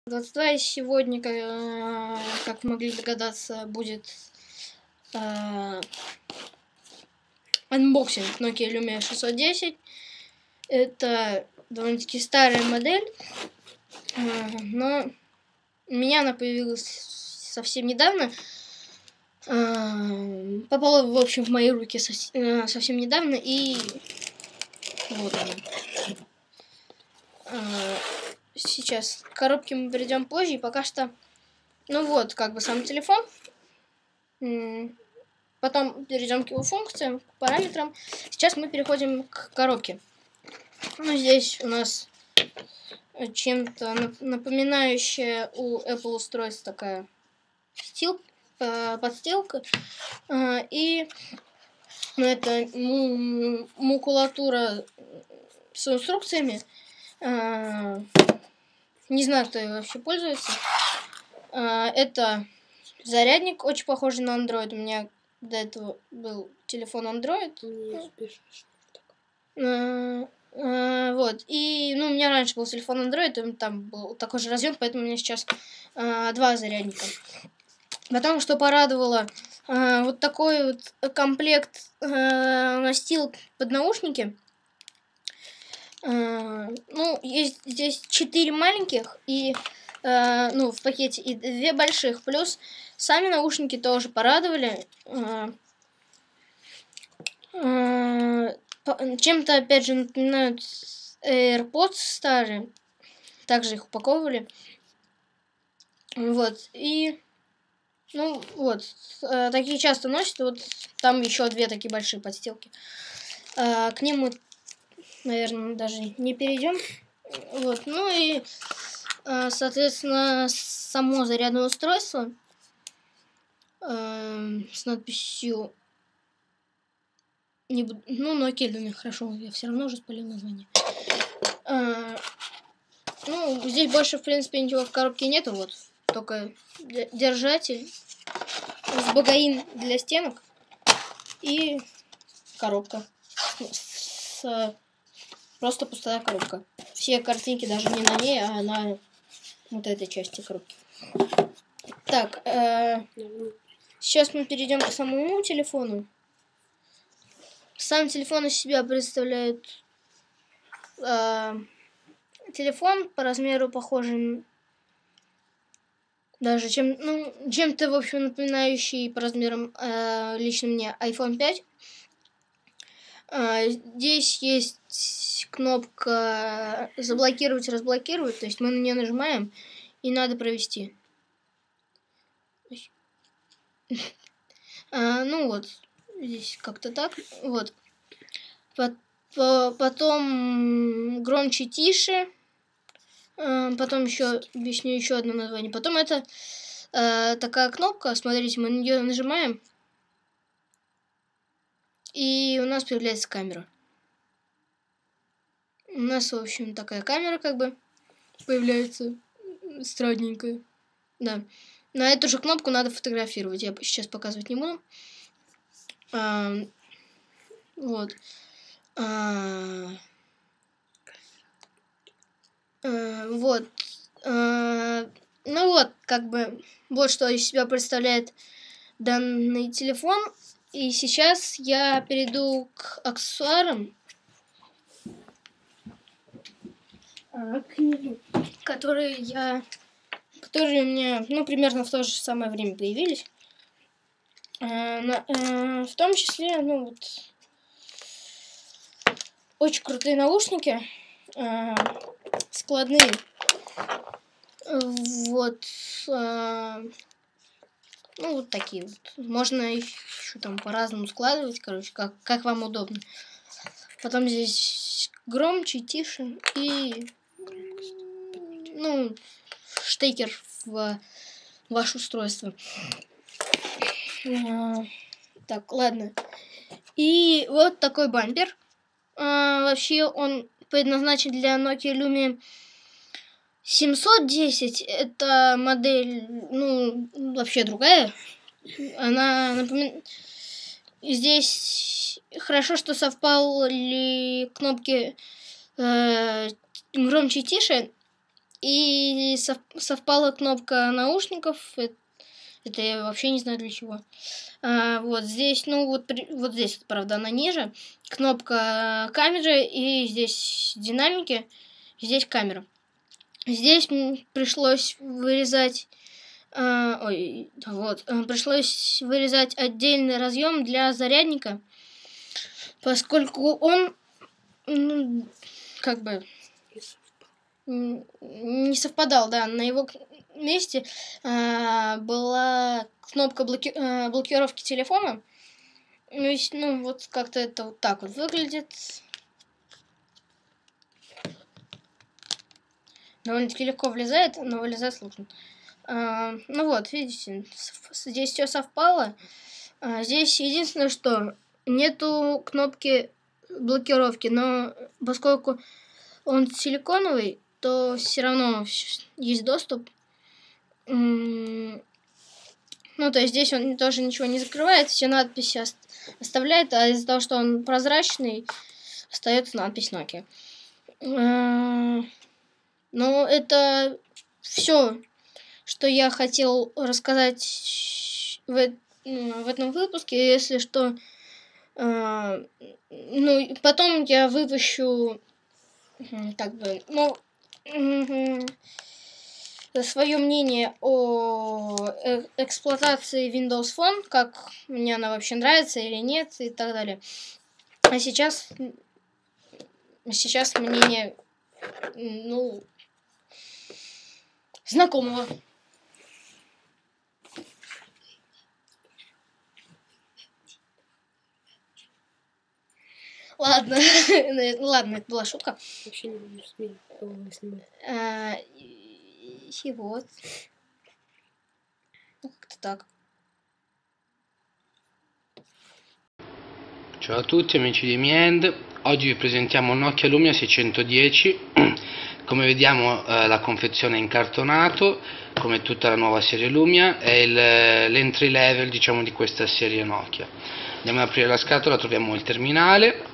22 сегодня, как вы могли догадаться, будет анбоксинг Nokia Lumia 610. Это довольно-таки старая модель, но у меня она появилась совсем недавно. Попала, в общем, в мои руки совсем недавно, и вот она. Сейчас к коробке мы перейдем позже, и пока что, ну вот, как бы сам телефон. Потом перейдем к его функциям, к параметрам. Сейчас мы переходим к коробке. Ну, здесь у нас чем-то напоминающая у Apple устройств такая подстилка. И это макулатура с инструкциями. Не знаю, кто ее вообще пользуется. Это зарядник, очень похожий на Android. У меня до этого был телефон Android. Вот. И, у меня раньше был телефон Android, и там был такой же разъем, поэтому у меня сейчас 2 зарядника. Потом, что порадовало, вот такой вот комплект настил под наушники. Есть здесь 4 маленьких и в пакете, и 2 больших. Плюс сами наушники тоже порадовали. Чем-то, опять же, напоминают AirPods старые. Также их упаковывали. Вот. И, такие часто носят. Вот там еще 2 такие большие подстилки. К ним мы, наверное, даже не перейдем. Вот. Ну и, соответственно, само зарядное устройство с надписью Nokia Lumia, хорошо, я все равно уже спалил название. Здесь больше, в принципе, ничего в коробке нету, вот, только держатель с багаин для стенок и коробка. Просто пустая коробка. Все картинки даже не на ней, а на вот этой части коробки. Так, сейчас мы перейдем к самому телефону. Сам телефон из себя представляет телефон по размеру похожий даже чем-то, в общем, напоминающий по размерам лично мне iPhone 5. Здесь есть кнопка заблокировать, разблокировать, то есть мы на нее нажимаем и надо провести. Здесь как-то так. Вот. Потом громче, тише. Потом еще объясню еще одно название. Потом это такая кнопка. Смотрите, мы на нее нажимаем. И у нас появляется камера. У нас, в общем, такая камера как бы появляется. Странненькая. Да. На эту же кнопку надо фотографировать. Я сейчас показывать не буду. Вот. Вот. Вот что из себя представляет данный телефон. И сейчас я перейду к аксессуарам, которые у меня, примерно в то же самое время появились. В том числе, очень крутые наушники, складные. Вот. Вот такие вот. Можно еще там по-разному складывать, короче, как вам удобно. Потом здесь громче, тише и, штекер в ваше устройство. Так, ладно. И вот такой бампер. Вообще он предназначен для Nokia Lumia 710. Это модель, вообще другая. Она Здесь хорошо, что совпали кнопки громче и тише. И совпала кнопка наушников. Это я вообще не знаю для чего. Вот здесь, ну вот здесь, правда, она ниже. Кнопка камеры, и здесь динамики, здесь камера. Здесь пришлось вырезать... пришлось вырезать отдельный разъем для зарядника, поскольку он как бы не совпадал, да, на его месте была кнопка блокировки телефона. Ну, вот как-то это вот так вот выглядит. Довольно-таки легко влезает, но вылезать сложно. Ну вот, видите, здесь все совпало. Здесь единственное, что нету кнопки блокировки, но поскольку он силиконовый, то все равно есть доступ. Ну, то есть здесь он тоже ничего не закрывает, все надписи оставляет, а из-за того, что он прозрачный, остается надпись Nokia. Ну, это все, что я хотел рассказать в этом выпуске. Если что, ну, потом я выпущу, как бы, ну, свое мнение о эксплуатации Windows Phone, как мне она вообще нравится или нет, и так далее. А сейчас мнение, ну, знакомого. Ладно, ладно, это была шутка. Вообще не буду снимать. И вот. Ну, как-то так. Ciao a tutti amici di Miend, oggi vi presentiamo un Nokia Lumia 610. Come vediamo la confezione è in cartonato, come tutta la nuova serie Lumia, è l'entry level, diciamo, di questa serie Nokia. Andiamo ad aprire la scatola, troviamo il terminale,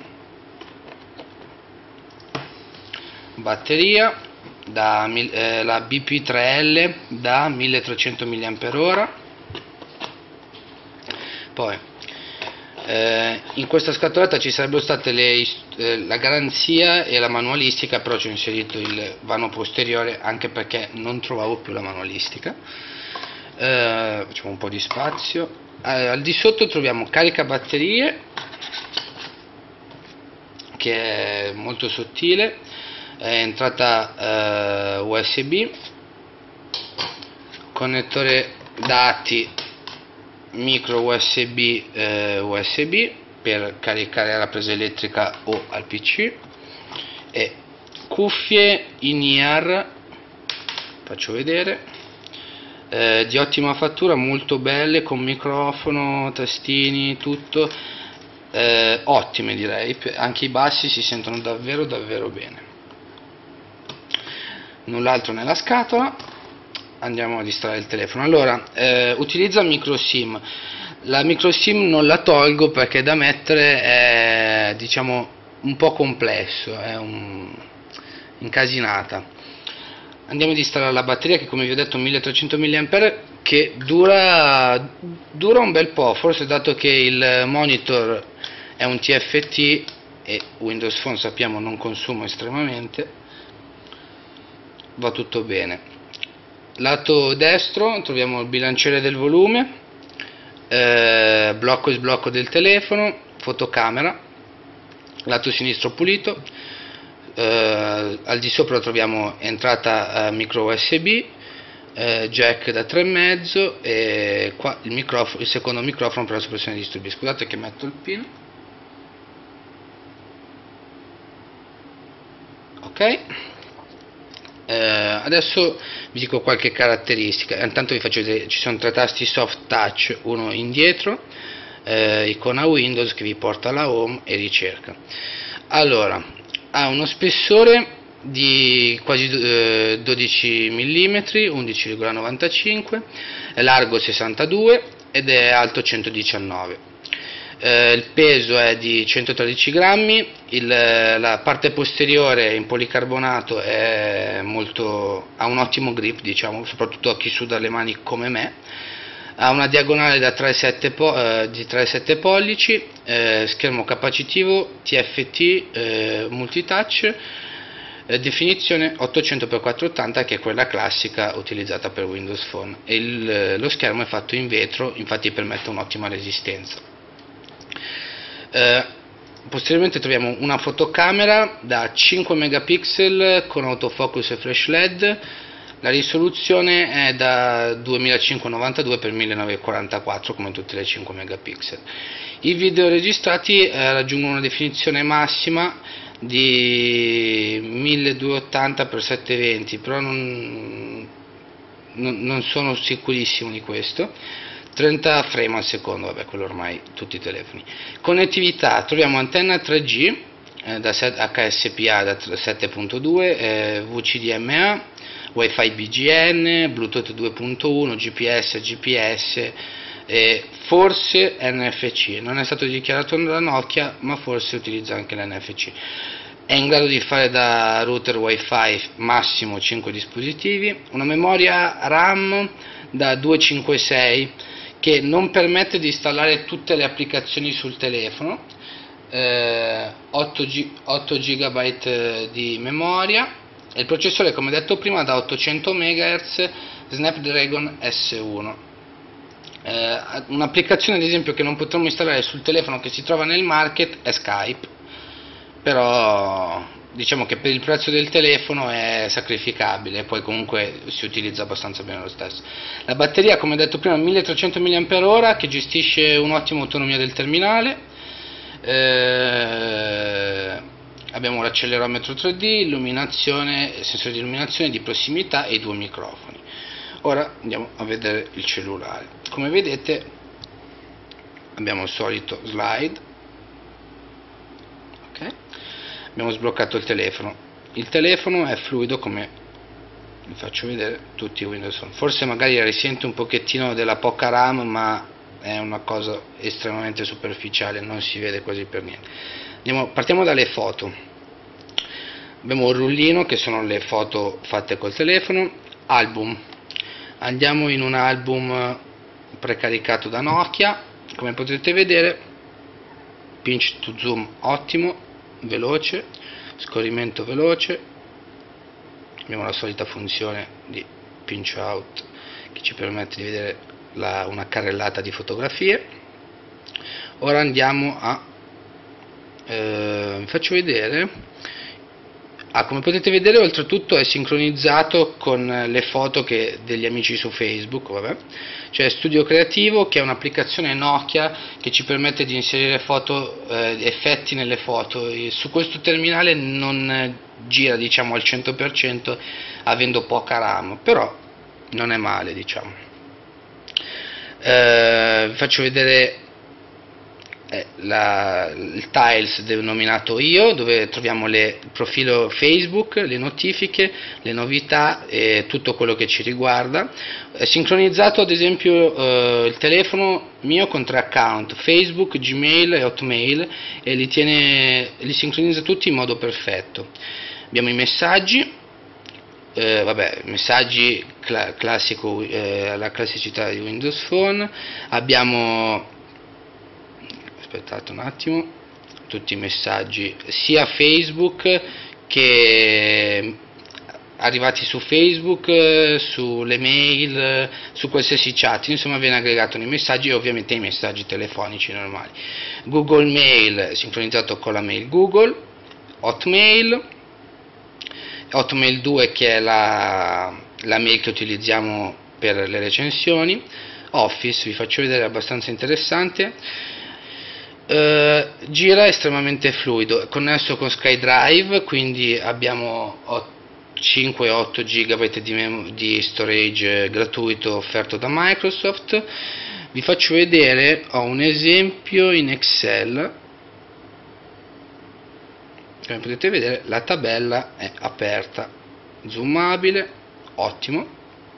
batteria, la BP3L da 1300 mAh, poi in questa scatoletta ci sarebbero state la garanzia e la manualistica, però ci ho inserito il vano posteriore anche perché non trovavo più la manualistica. Facciamo un po' di spazio. Al di sotto troviamo carica batterie, che è molto sottile, è entrata USB, connettore dati micro USB per caricare alla presa elettrica o al PC, e cuffie in ear, faccio vedere, di ottima fattura, molto belle, con microfono, tastini, tutto, ottime direi, anche i bassi si sentono davvero bene. Null'altro nella scatola. Andiamo a distrarre il telefono. Allora, utilizza micro SIM. La micro SIM non la tolgo perché da mettere è, diciamo, un po' complesso, è incasinata. Andiamo a distrarre la batteria, che come vi ho detto 1300 mAh, che dura un bel po', forse dato che il monitor è un TFT e Windows Phone sappiamo non consuma estremamente, va tutto bene. Lato destro troviamo il bilanciere del volume, blocco e sblocco del telefono, fotocamera. Lato sinistro pulito, al di sopra troviamo entrata micro USB, jack da 3,5 e qua il secondo microfono per la soppressione di disturbi. Scusate che metto il pin. Ok. Adesso vi dico qualche caratteristica. Intanto vi faccio vedere, ci sono 3 tasti soft touch, uno indietro, icona Windows che vi porta alla home e ricerca. Allora, ha uno spessore di quasi 12 mm, 11,95, è largo 62 ed è alto 119. il peso è di 113 grammi, la parte posteriore in policarbonato ha un ottimo grip, diciamo, soprattutto a chi suda le mani come me. Ha una diagonale da 3,7 pollici, schermo capacitivo, TFT, multitouch, definizione 800x480, che è quella classica utilizzata per Windows Phone, e lo schermo è fatto in vetro, infatti permette un'ottima resistenza. Posteriormente troviamo una fotocamera da 5 megapixel con autofocus e flash LED. La risoluzione è da 2592x1944, come tutte le 5 megapixel. I video registrati raggiungono una definizione massima di 1280x720, però non sono sicurissimo di questo. 30 frame al secondo, vabbè, quello ormai tutti i telefoni. Connettività: troviamo antenna 3G da HSPA da 7.2, VCDMA, Wi-Fi BGN, Bluetooth 2.1, GPS e forse NFC. Non è stato dichiarato da Nokia, ma forse utilizza anche l'NFC. È in grado di fare da router Wi-Fi massimo 5 dispositivi. Una memoria RAM da 256 che non permette di installare tutte le applicazioni sul telefono. 8 GB di memoria. E il processore, come detto prima, da 800 MHz, Snapdragon S1. Un'applicazione ad esempio che non potremmo installare sul telefono che si trova nel market è Skype, però diciamo che per il prezzo del telefono è sacrificabile e poi comunque si utilizza abbastanza bene lo stesso. La batteria, come detto prima, 1300 mAh, che gestisce un'ottima autonomia del terminale. Abbiamo l'accelerometro 3D, illuminazione, sensore di illuminazione di prossimità e i 2 microfoni. Ora andiamo a vedere il cellulare. Come vedete abbiamo il solito slide. Okay. Abbiamo sbloccato il telefono. Il telefono è fluido, come vi faccio vedere tutti i Windows Phone. Forse magari risente un pochettino della poca RAM, ma è una cosa estremamente superficiale, non si vede quasi per niente. Partiamo dalle foto. Abbiamo un rullino che sono le foto fatte col telefono. Album. Andiamo in un album precaricato da Nokia. Come potete vedere, pinch to zoom ottimo, veloce, scorrimento veloce. Abbiamo la solita funzione di pinch out che ci permette di vedere una carrellata di fotografie. Ora andiamo vi faccio vedere. Come potete vedere, oltretutto è sincronizzato con le foto degli amici su Facebook, vabbè. C'è Studio Creativo, che è un'applicazione Nokia che ci permette di inserire effetti nelle foto. Su questo terminale non gira, diciamo, al 100%, avendo poca RAM, però non è male, diciamo. Vi faccio vedere il tiles denominato Io, dove troviamo il profilo Facebook, le notifiche, le novità e tutto quello che ci riguarda. È sincronizzato ad esempio il telefono mio con 3 account: Facebook, Gmail e Hotmail, e li sincronizza tutti in modo perfetto. Abbiamo i messaggi. Messaggi classico, la classicità di Windows Phone. Abbiamo, aspettate un attimo, tutti i messaggi sia Facebook che arrivati su Facebook, sulle mail, su qualsiasi chat, insomma viene aggregato nei messaggi, e ovviamente i messaggi telefonici normali. Google Mail sincronizzato con la mail Google. Hotmail 2, che è la mail che utilizziamo per le recensioni. Office, vi faccio vedere, è abbastanza interessante. Gira estremamente fluido, è connesso con SkyDrive, quindi abbiamo 5-8 GB di storage gratuito offerto da Microsoft. Vi faccio vedere, ho un esempio in Excel. Come potete vedere, la tabella è aperta, zoomabile, ottimo,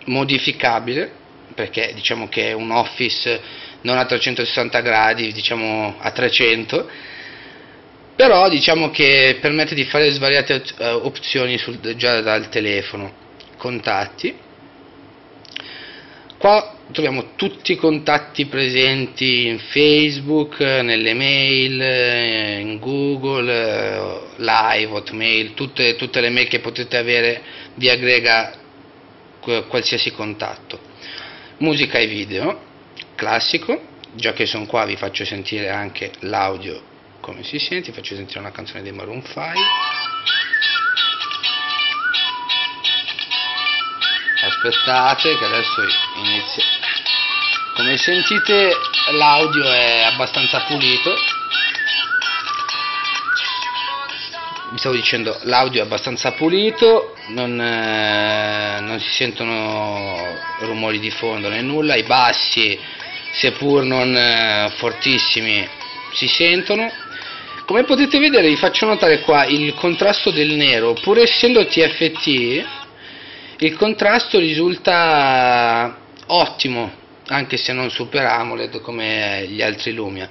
modificabile, perché diciamo che è un Office non a 360 gradi, diciamo a 300, però diciamo che permette di fare svariate opzioni già dal telefono. Contatti, qua troviamo tutti i contatti presenti in Facebook, nelle mail, in Google, Live, Hotmail, tutte le mail che potete avere vi aggrega qualsiasi contatto. Musica e video, classico, già che sono qua vi faccio sentire anche l'audio come si sente, vi faccio sentire una canzone dei Maroon 5. Aspettate che adesso inizia. Come sentite l'audio è abbastanza pulito. Vi stavo dicendo, l'audio è abbastanza pulito, non si sentono rumori di fondo né nulla, i bassi, seppur non fortissimi, si sentono. Come potete vedere, vi faccio notare qua il contrasto del nero, pur essendo TFT, il contrasto risulta ottimo, anche se non super AMOLED come gli altri Lumia.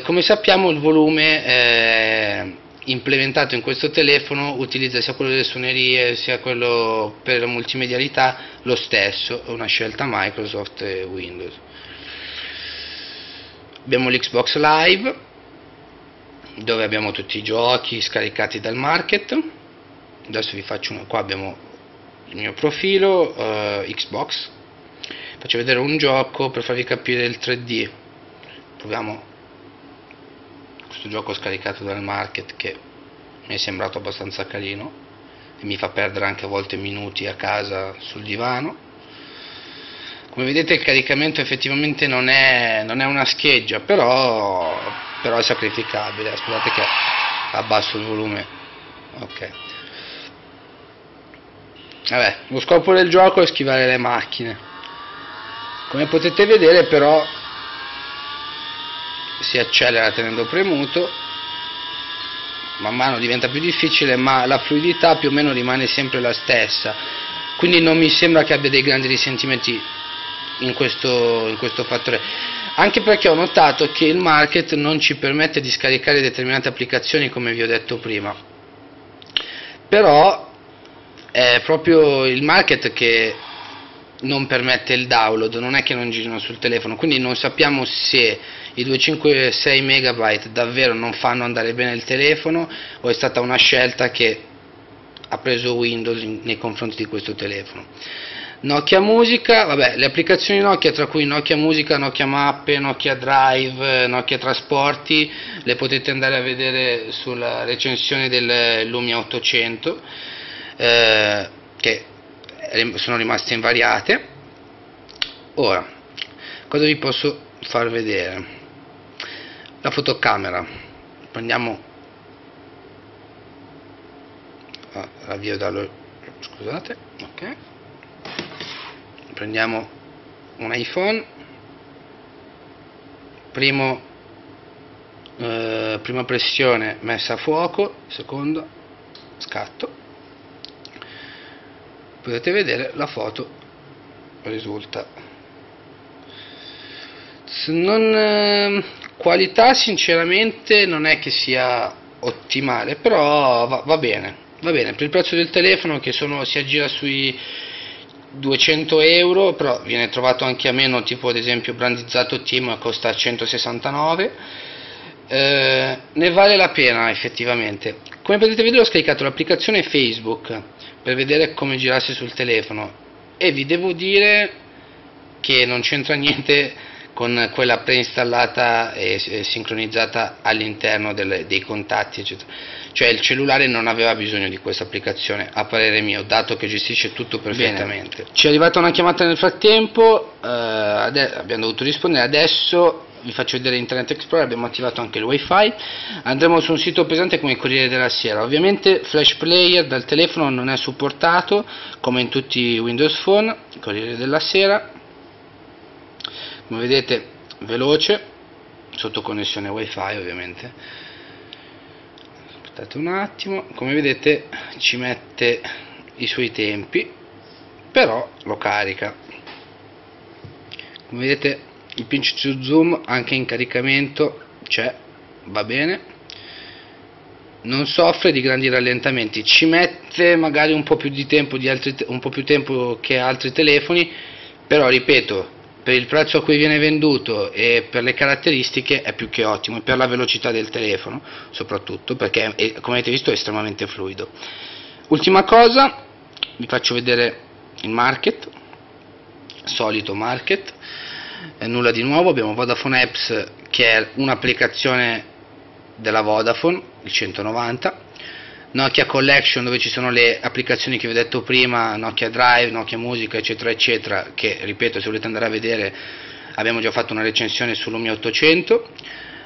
Come sappiamo, il volume implementato in questo telefono utilizza sia quello delle suonerie sia quello per la multimedialità lo stesso, è una scelta Microsoft e Windows. Abbiamo l'Xbox Live, dove abbiamo tutti i giochi scaricati dal market. Adesso vi faccio qua abbiamo il mio profilo Xbox, faccio vedere un gioco per farvi capire il 3D. Proviamo questo gioco scaricato dal market che mi è sembrato abbastanza carino e mi fa perdere anche a volte minuti a casa sul divano. Come vedete il caricamento effettivamente non è una scheggia, però è sacrificabile. Aspettate che abbasso il volume. Ok. Vabbè, lo scopo del gioco è schivare le macchine. Come potete vedere però si accelera tenendo premuto, man mano diventa più difficile, ma la fluidità più o meno rimane sempre la stessa, quindi non mi sembra che abbia dei grandi risentimenti in questo fattore, anche perché ho notato che il market non ci permette di scaricare determinate applicazioni, come vi ho detto prima. Però è proprio il market che non permette il download, non è che non girino sul telefono, quindi non sappiamo se i 256 MB davvero non fanno andare bene il telefono o è stata una scelta che ha preso Windows nei confronti di questo telefono. Nokia Musica, vabbè, le applicazioni Nokia, tra cui Nokia Musica, Nokia Mappe, Nokia Drive, Nokia Trasporti, le potete andare a vedere sulla recensione del Lumia 800, che sono rimaste invariate. Ora, cosa vi posso far vedere? La fotocamera. Prendiamo l'avvio dallo, scusate, ok. Prendiamo un iPhone, prima pressione messa a fuoco, seconda scatto, potete vedere la foto risulta. Qualità sinceramente non è che sia ottimale, però va bene per il prezzo del telefono, che si aggira sui 200 euro, però viene trovato anche a meno, tipo ad esempio brandizzato Team costa 169, ne vale la pena effettivamente. Come potete vedere ho scaricato l'applicazione Facebook per vedere come girarsi sul telefono e vi devo dire che non c'entra niente con quella preinstallata e sincronizzata all'interno dei contatti, eccetera. Cioè il cellulare non aveva bisogno di questa applicazione, a parere mio, dato che gestisce tutto perfettamente. Bene. Ci è arrivata una chiamata nel frattempo, abbiamo dovuto rispondere. Adesso vi faccio vedere Internet Explorer, abbiamo attivato anche il wifi, andremo su un sito pesante come il Corriere della Sera. Ovviamente Flash Player dal telefono non è supportato come in tutti i Windows Phone. Corriere della Sera, come vedete veloce, sotto connessione wifi ovviamente. Aspettate un attimo, come vedete ci mette i suoi tempi, però lo carica. Come vedete il pinch to zoom anche in caricamento c'è, va bene, non soffre di grandi rallentamenti, ci mette magari un po' più di tempo un po' più tempo che altri telefoni, però ripeto, per il prezzo a cui viene venduto e per le caratteristiche è più che ottimo, e per la velocità del telefono soprattutto, perché come avete visto è estremamente fluido. Ultima cosa, vi faccio vedere il market, solito market, nulla di nuovo. Abbiamo Vodafone Apps, che è un'applicazione della Vodafone, il 190, Nokia Collection, dove ci sono le applicazioni che vi ho detto prima, Nokia Drive, Nokia Musica, eccetera eccetera, che ripeto, se volete andare a vedere abbiamo già fatto una recensione su Lumia 800,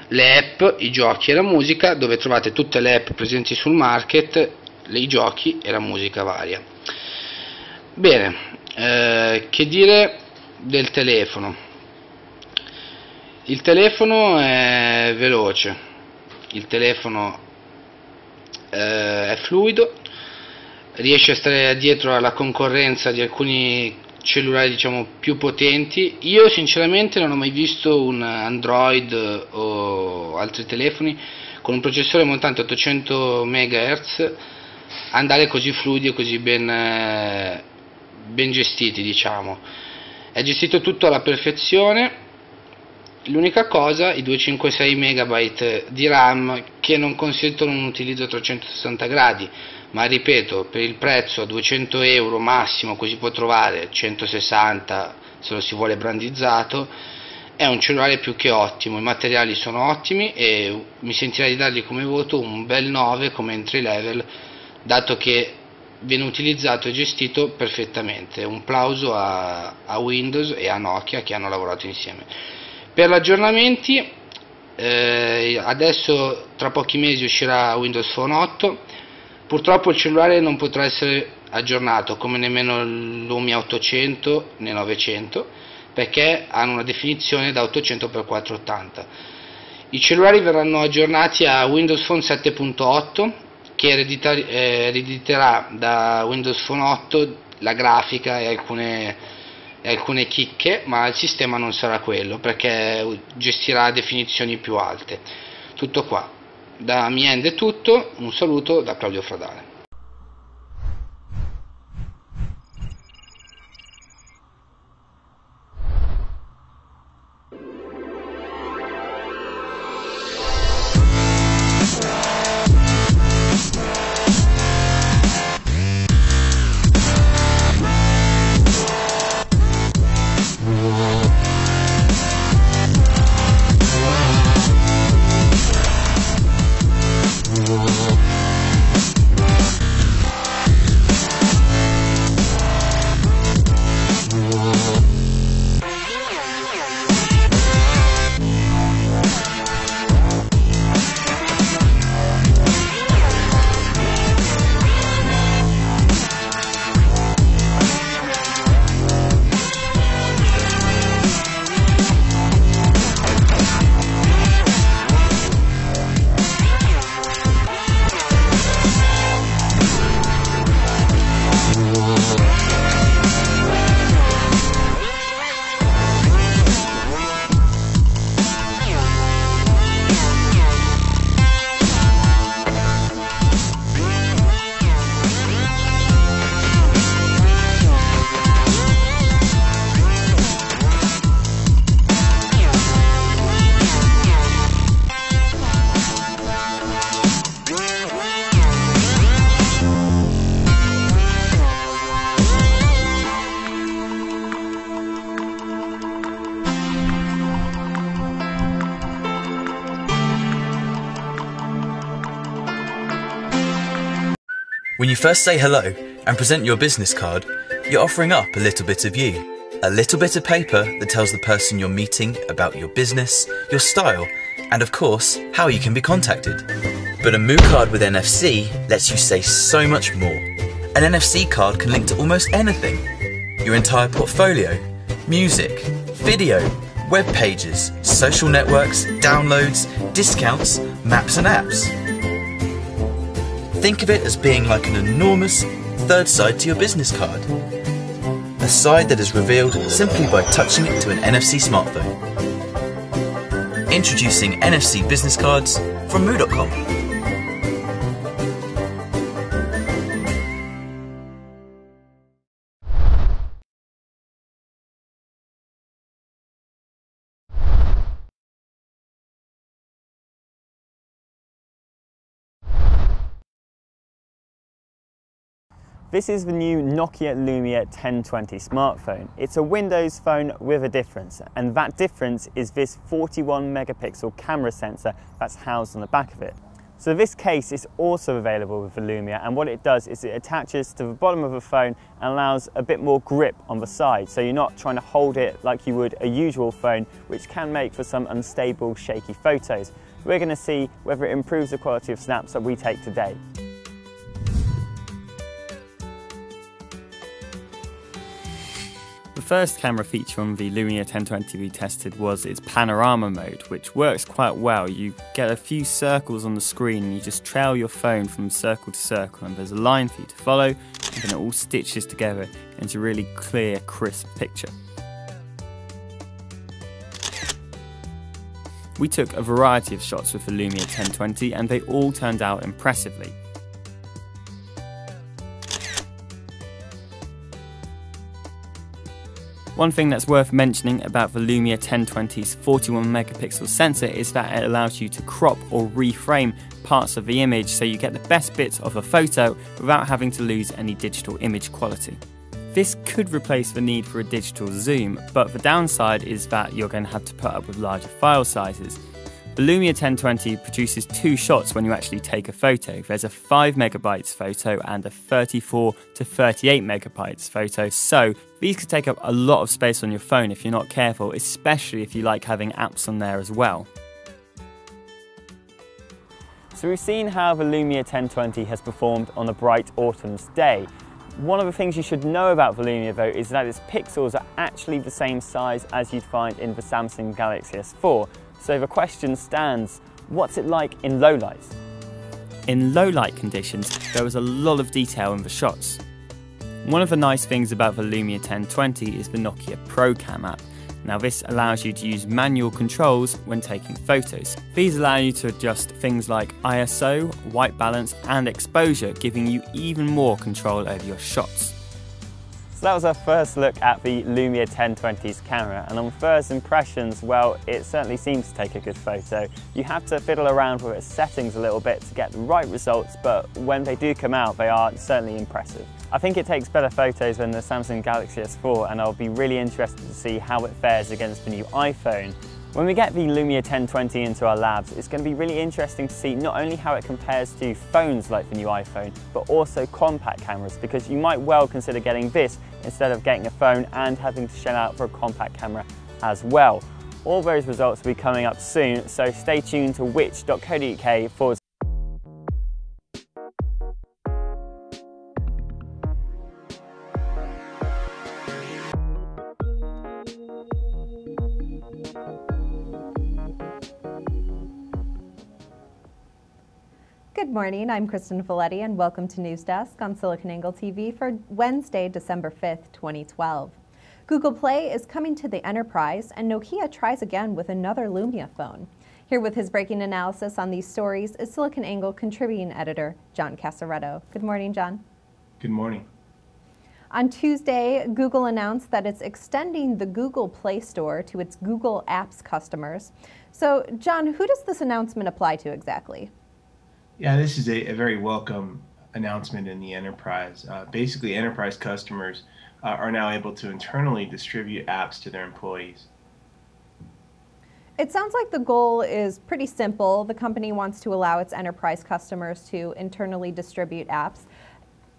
le app, i giochi e la musica, dove trovate tutte le app presenti sul market, i giochi e la musica varia. Bene, che dire del telefono? Il telefono è veloce, il telefono è fluido, riesce a stare dietro alla concorrenza di alcuni cellulari diciamo più potenti. Io sinceramente non ho mai visto un Android o altri telefoni con un processore montante 800 MHz andare così fluidi e così ben gestiti, diciamo. È gestito tutto alla perfezione. L'unica cosa, i 256 MB di RAM che non consentono un utilizzo a 360 gradi, ma ripeto, per il prezzo a 200 euro massimo, così può trovare 160 se lo si vuole brandizzato, è un cellulare più che ottimo, i materiali sono ottimi e mi sentirei di dargli come voto un bel 9 come entry level, dato che viene utilizzato e gestito perfettamente. Un plauso a Windows e a Nokia che hanno lavorato insieme. Per gli aggiornamenti, adesso tra pochi mesi uscirà Windows Phone 8, purtroppo il cellulare non potrà essere aggiornato come nemmeno il Lumia 800 né 900, perché hanno una definizione da 800x480. I cellulari verranno aggiornati a Windows Phone 7.8 che erediterà da Windows Phone 8 la grafica e alcune chicche, ma il sistema non sarà quello perché gestirà definizioni più alte. Tutto qua, da mia end è tutto, un saluto da Claudio Fradale. When you first say hello and present your business card, you're offering up a little bit of you. A little bit of paper that tells the person you're meeting about your business, your style, and of course, how you can be contacted. But a Moo card with NFC lets you say so much more. An NFC card can link to almost anything. Your entire portfolio, music, video, web pages, social networks, downloads, discounts, maps and apps. Think of it as being like an enormous third side to your business card. a side that is revealed simply by touching it to an NFC smartphone. Introducing NFC business cards from moo.com. This is the new Nokia Lumia 1020 smartphone. It's a Windows phone with a difference, and that difference is this 41 megapixel camera sensor that's housed on the back of it. So this case is also available with the Lumia, and what it does is it attaches to the bottom of the phone and allows a bit more grip on the side, so you're not trying to hold it like you would a usual phone, which can make for some unstable, shaky photos. We're going to see whether it improves the quality of snaps that we take today. The first camera feature on the Lumia 1020 we tested was its panorama mode, which works quite well. You get a few circles on the screen and you just trail your phone from circle to circle, and there's a line for you to follow, and then it all stitches together into a really clear, crisp picture. We took a variety of shots with the Lumia 1020 and they all turned out impressively. One thing that's worth mentioning about the Lumia 1020's 41 megapixel sensor is that it allows you to crop or reframe parts of the image so you get the best bits of a photo without having to lose any digital image quality. This could replace the need for a digital zoom, but the downside is that you're going to have to put up with larger file sizes. The Lumia 1020 produces two shots when you actually take a photo. There's a 5 megabytes photo and a 34 to 38 megabytes photo, so these could take up a lot of space on your phone if you're not careful, especially if you like having apps on there as well. So we've seen how the Lumia 1020 has performed on a bright autumn's day. One of the things you should know about the Lumia though is that its pixels are actually the same size as you'd find in the Samsung Galaxy S4. So the question stands, what's it like in low light? In low light conditions, there was a lot of detail in the shots. One of the nice things about the Lumia 1020 is the Nokia ProCam app. Now this allows you to use manual controls when taking photos. These allow you to adjust things like ISO, white balance and exposure, giving you even more control over your shots. So that was our first look at the Lumia 1020's camera, and on first impressions, well, it certainly seems to take a good photo. You have to fiddle around with its settings a little bit to get the right results, but when they do come out, they are certainly impressive. I think it takes better photos than the Samsung Galaxy S4, and I'll be really interested to see how it fares against the new iPhone. When we get the Lumia 1020 into our labs, it's going to be really interesting to see not only how it compares to phones like the new iPhone, but also compact cameras, because you might well consider getting this instead of getting a phone and having to shell out for a compact camera as well. All those results will be coming up soon, so stay tuned to which.co.uk/. Good morning, I'm Kristen Folletti and welcome to News Desk on SiliconANGLE TV for Wednesday, December 5th, 2012. Google Play is coming to the enterprise and Nokia tries again with another Lumia phone. Here with his breaking analysis on these stories is SiliconANGLE contributing editor John Casaretto. Good morning, John. Good morning. On Tuesday, Google announced that it's extending the Google Play Store to its Google Apps customers. So, John, who does this announcement apply to exactly? Yeah, this is a very welcome announcement in the enterprise. Basically, enterprise customers are now able to internally distribute apps to their employees. It sounds like the goal is pretty simple. The company wants to allow its enterprise customers to internally distribute apps.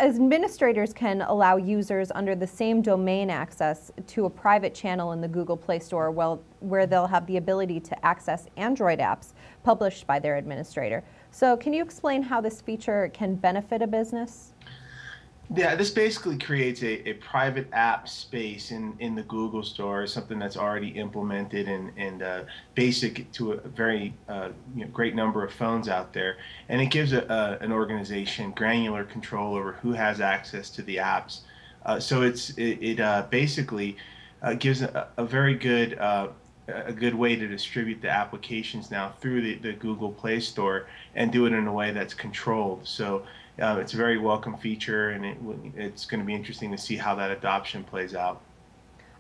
Administrators can allow users under the same domain access to a private channel in the Google Play Store where they'll have the ability to access Android apps published by their administrator. So can you explain how this feature can benefit a business? Yeah, this basically creates a private app space in the Google Store, something that's already implemented and basic to a very great number of phones out there. And it gives an organization granular control over who has access to the apps So it basically gives a very good a good way to distribute the applications now through the Google Play Store and do it in a way that's controlled. So it's a very welcome feature, and it's going to be interesting to see how that adoption plays out.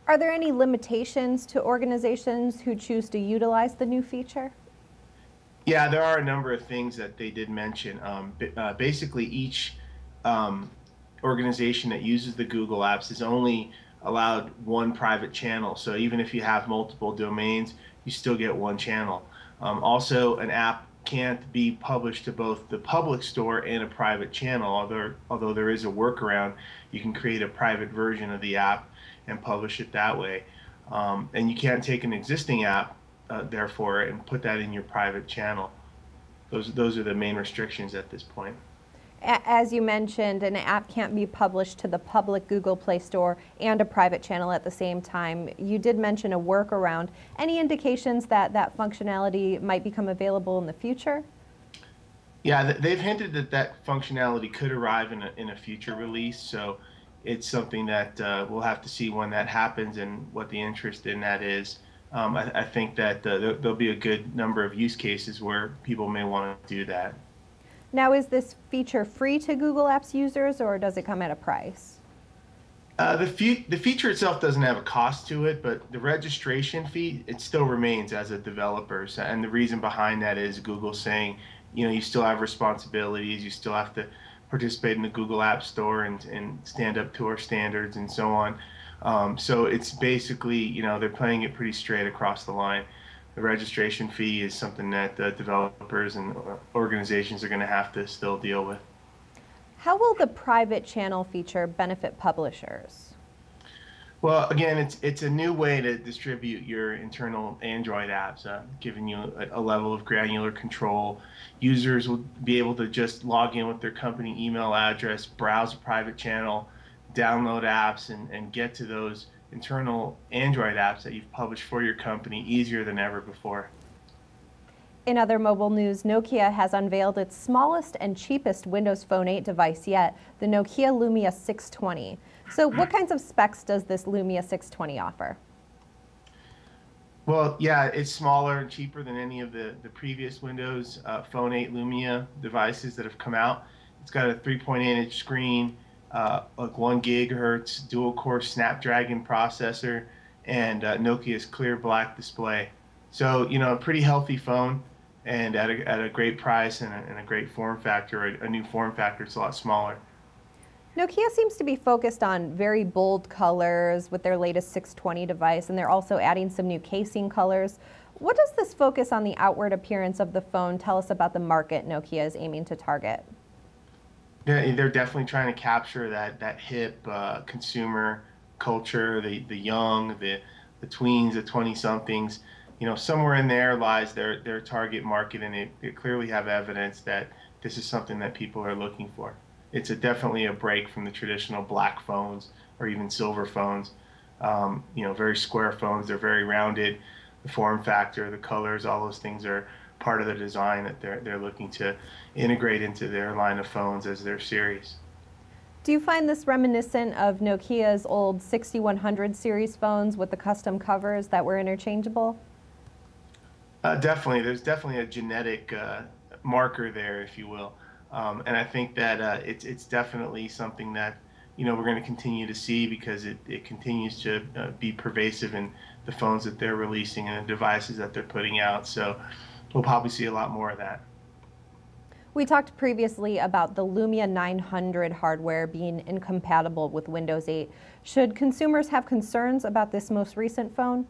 Are there any limitations to organizations who choose to utilize the new feature? Yeah, there are a number of things that they did mention. Basically, each organization that uses the Google Apps is only allowed one private channel. So even if you have multiple domains, you still get one channel. Also, an app can't be published to both the public store and a private channel. Although there is a workaround, you can create a private version of the app and publish it that way. And you can't take an existing app, therefore, and put that in your private channel. Those are the main restrictions at this point. As you mentioned, an app can't be published to the public Google Play Store and a private channel at the same time. You did mention a workaround. Any indications that that functionality might become available in the future? Yeah, they've hinted that that functionality could arrive in a future release. So it's something that we'll have to see when that happens and what the interest in that is. I think that there'll be a good number of use cases where people may want to do that. Now, is this feature free to Google Apps users, or does it come at a price? The feature itself doesn't have a cost to it, but the registration fee, it still remains as a developer. And the reason behind that is Google saying, you still have responsibilities, you still have to participate in the Google App Store and stand up to our standards and so on. So it's basically, they're playing it pretty straight across the line. The registration fee is something that developers and organizations are going to have to still deal with. How will the private channel feature benefit publishers? Well, again, it's a new way to distribute your internal Android apps, giving you a level of granular control. Users will be able to just log in with their company email address, browse a private channel, download apps, and get to those internal Android apps that you've published for your company easier than ever before. In other mobile news, Nokia has unveiled its smallest and cheapest Windows Phone 8 device yet, the Nokia Lumia 620. So what kinds of specs does this Lumia 620 offer? Well, yeah, it's smaller and cheaper than any of the previous Windows Phone 8 Lumia devices that have come out. It's got a 3.8-inch screen, like 1 gigahertz dual-core Snapdragon processor, and Nokia's clear black display. So, a pretty healthy phone, and at a great price and a great form factor, a new form factor. It's a lot smaller. Nokia seems to be focused on very bold colors with their latest 620 device, and they're also adding some new casing colors. What does this focus on the outward appearance of the phone tell us about the market Nokia is aiming to target? They're definitely trying to capture that hip consumer culture, the young, the tweens, the 20-somethings. Somewhere in there lies their target market, and they clearly have evidence that this is something that people are looking for. It's definitely a break from the traditional black phones or even silver phones. Very square phones. They're very rounded. The form factor, the colors, all those things are part of the design that they're looking to integrate into their line of phones as their series. Do you find this reminiscent of Nokia's old 6100 series phones with the custom covers that were interchangeable? Definitely. There's definitely a genetic marker there, if you will. And I think that it's definitely something that we're going to continue to see because it continues to be pervasive in the phones that they're releasing and the devices that they're putting out. So we'll probably see a lot more of that. We talked previously about the Lumia 900 hardware being incompatible with Windows 8. Should consumers have concerns about this most recent phone?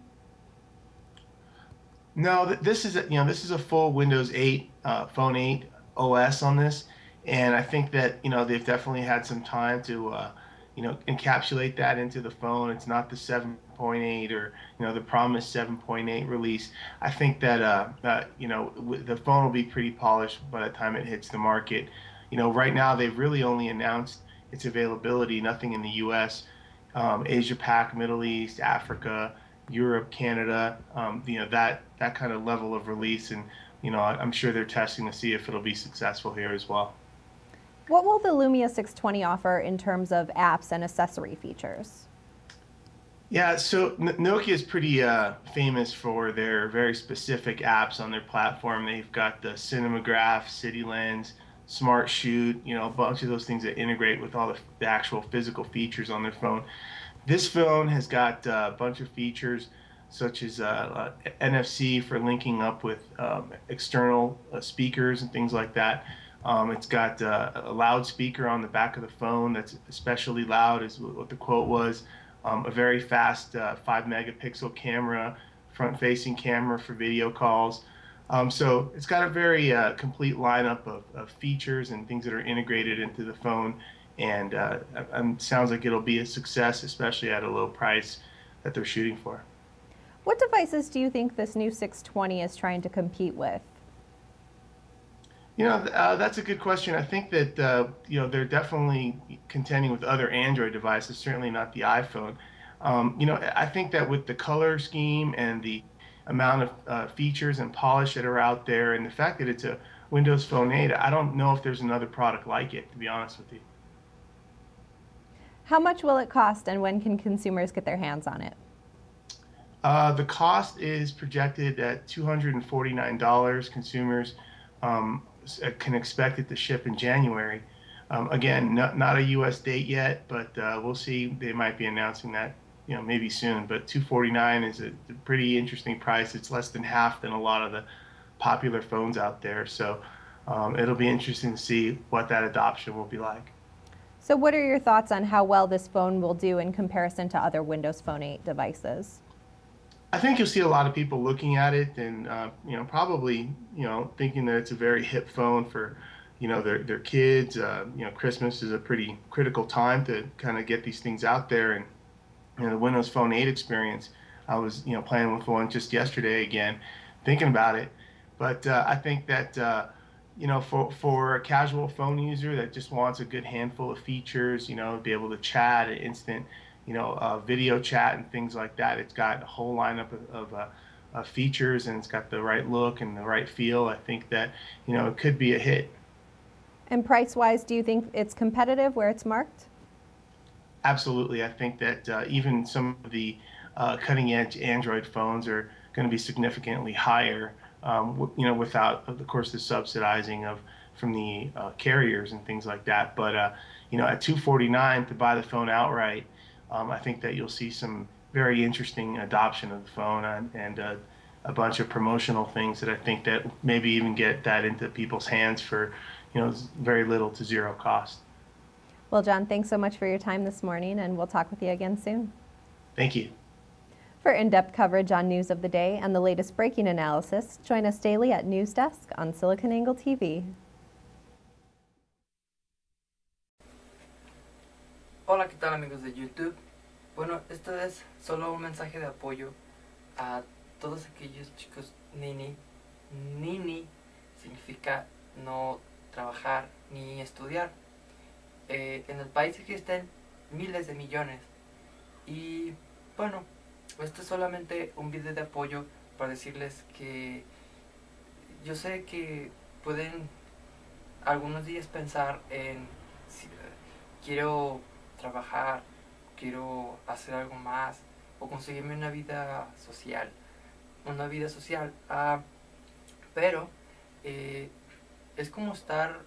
No, this is a full Windows 8 Phone 8 OS on this, and I think that they've definitely had some time to encapsulate that into the phone. It's not the 7.8 or the promised 7.8 release. I think that the phone will be pretty polished by the time it hits the market. Right now they've really only announced its availability, nothing in the U.S., Asia Pac, Middle East, Africa, Europe, Canada, that kind of level of release, and I'm sure they're testing to see if it'll be successful here as well. What will the Lumia 620 offer in terms of apps and accessory features? Yeah, so Nokia is pretty famous for their very specific apps on their platform. They've got the Cinemagraph, City Lens, Smart Shoot, a bunch of those things that integrate with all the actual physical features on their phone. This phone has got a bunch of features such as NFC for linking up with external speakers and things like that. It's got a loudspeaker on the back of the phone that's especially loud, is what the quote was. A very fast 5-megapixel camera, front-facing camera for video calls. So it's got a very complete lineup of features and things that are integrated into the phone, and sounds like it'll be a success, especially at a low price that they're shooting for. What devices do you think this new 620 is trying to compete with? That's a good question. I think that they're definitely contending with other Android devices, certainly not the iPhone. I think that with the color scheme and the amount of features and polish that are out there, and the fact that it's a Windows Phone 8, I don't know if there's another product like it, to be honest with you. How much will it cost, and when can consumers get their hands on it? The cost is projected at $249. Consumers can expect it to ship in January. Again, not a U.S. date yet, but we'll see. They might be announcing that, maybe soon. But $249 is a pretty interesting price. It's less than half than a lot of the popular phones out there. So it'll be interesting to see what that adoption will be like. So what are your thoughts on how well this phone will do in comparison to other Windows Phone 8 devices? I think you'll see a lot of people looking at it and, probably, thinking that it's a very hip phone for, their kids. Christmas is a pretty critical time to kind of get these things out there. And, the Windows Phone 8 experience, I was, playing with one just yesterday again, thinking about it. But I think that, for a casual phone user that just wants a good handful of features, be able to chat at instant, video chat and things like that. It's got a whole lineup of features, and it's got the right look and the right feel. I think that, it could be a hit. And price-wise, do you think it's competitive where it's marked? Absolutely. I think that even some of the cutting-edge Android phones are going to be significantly higher, without, of course, the subsidizing from the carriers and things like that. But, at $249 to buy the phone outright, I think that you'll see some very interesting adoption of the phone and a bunch of promotional things that I think that maybe even get that into people's hands for, very little to zero cost. Well, John, thanks so much for your time this morning, and we'll talk with you again soon. Thank you. For in-depth coverage on news of the day and the latest breaking analysis, join us daily at News Desk on SiliconANGLE TV. Hola, ¿qué tal amigos de YouTube? Bueno, esto es solo un mensaje de apoyo a todos aquellos chicos nini. Nini significa no trabajar ni estudiar. En el país existen miles de millones. Y bueno, esto es solamente un video de apoyo para decirles que yo sé que pueden algunos días pensar en si quiero trabajar, quiero hacer algo más o conseguirme una vida social, pero es como estar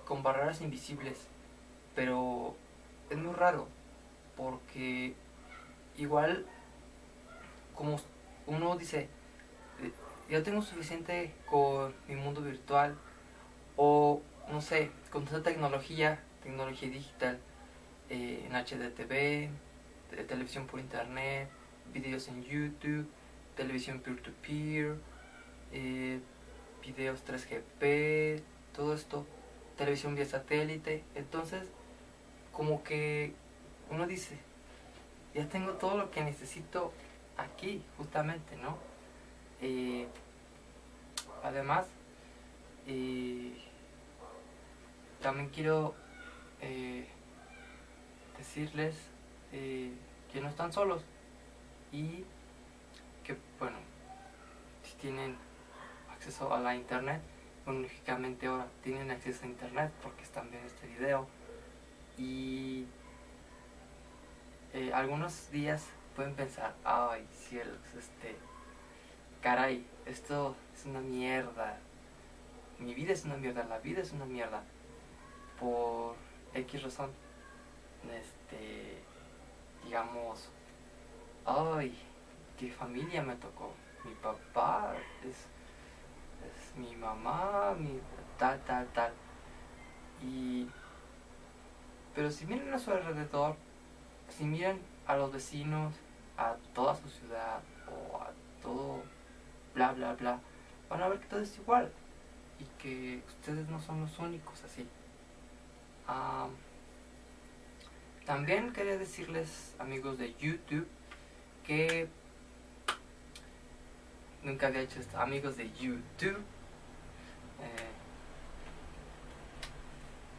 con barreras invisibles, pero es muy raro porque igual como uno dice, yo tengo suficiente con mi mundo virtual o no sé, con toda tecnología digital, en HDTV, televisión por internet, videos en YouTube, televisión peer-to-peer, videos 3GP, todo esto, televisión vía satélite. Entonces, como que uno dice, ya tengo todo lo que necesito aquí, justamente, ¿no? Además, también quiero decirles que no están solos y que, bueno, si tienen acceso a la internet, bueno, lógicamente ahora tienen acceso a internet porque están viendo este video. Y algunos días pueden pensar, ay cielos, caray, esto es una mierda, mi vida es una mierda, la vida es una mierda, por X razón. Digamos, ay, qué familia me tocó, mi papá es mi mamá, mi tal, tal, tal. Pero si miran a su alrededor, si miran a los vecinos, a toda su ciudad o a todo bla bla bla, van a ver que todo es igual y que ustedes no son los únicos así. También quería decirles, amigos de YouTube, que nunca había hecho esto. Amigos de YouTube,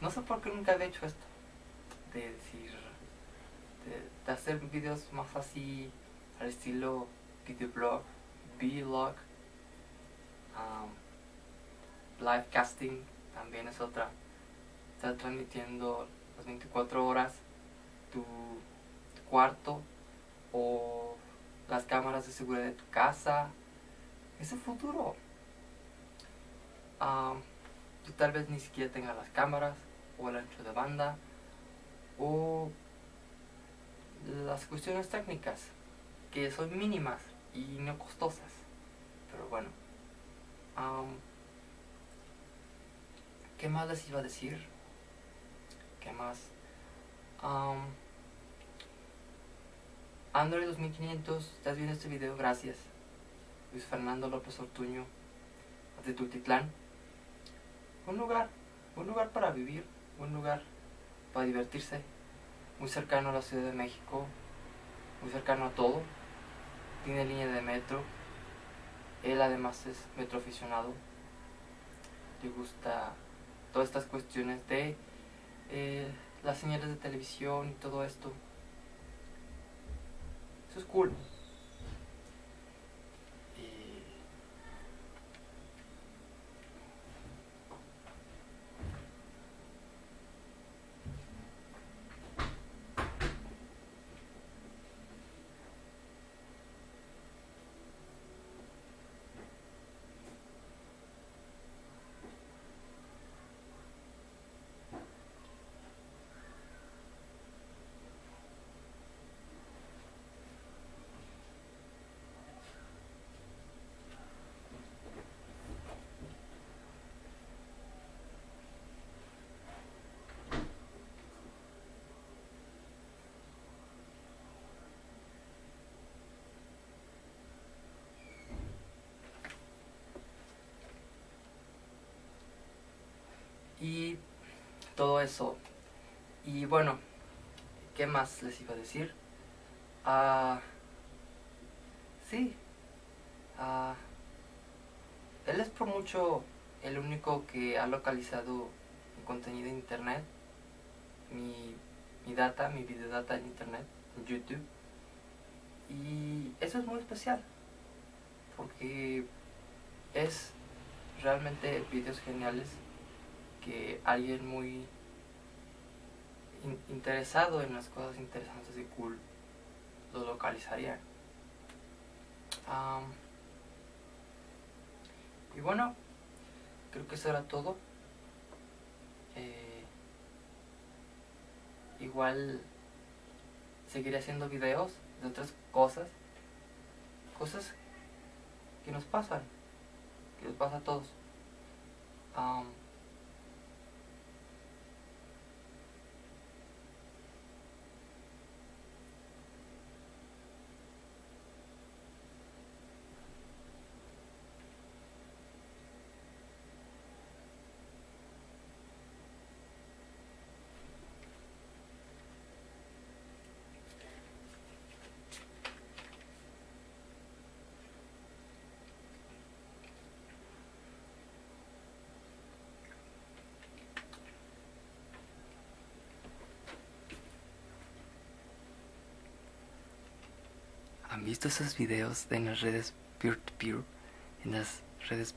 no sé por qué nunca había hecho esto, de decir, de hacer videos más así al estilo videoblog, vlog, livecasting también es otra. Estar transmitiendo las 24 horas tu cuarto o las cámaras de seguridad de tu casa. Es el futuro. Tú tal vez ni siquiera tengas las cámaras o el ancho de banda o las cuestiones técnicas que son mínimas y no costosas, pero bueno. ¿Qué más les iba a decir? ¿Qué más? Android 2500, estás viendo este video, gracias. Luis Fernando López Ortuño, de Tultitlán. Un lugar para vivir, un lugar para divertirse, muy cercano a la Ciudad de México, muy cercano a todo. Tiene línea de metro. Él además es metro aficionado. Le gusta todas estas cuestiones de las señales de televisión y todo esto. Eso es cool. Y todo eso. Y bueno, ¿qué más les iba a decir? Sí, él es por mucho el único que ha localizado mi contenido en internet, mi data, mi videodata en internet, en YouTube. Y eso es muy especial, porque es realmente videos geniales que alguien muy interesado en las cosas interesantes y cool lo localizaría. Y bueno, creo que eso era todo. Igual seguiré haciendo videos de otras cosas que nos pasan, que nos pasa a todos. ¿Han visto esos videos en las redes peer-to-peer? En las redes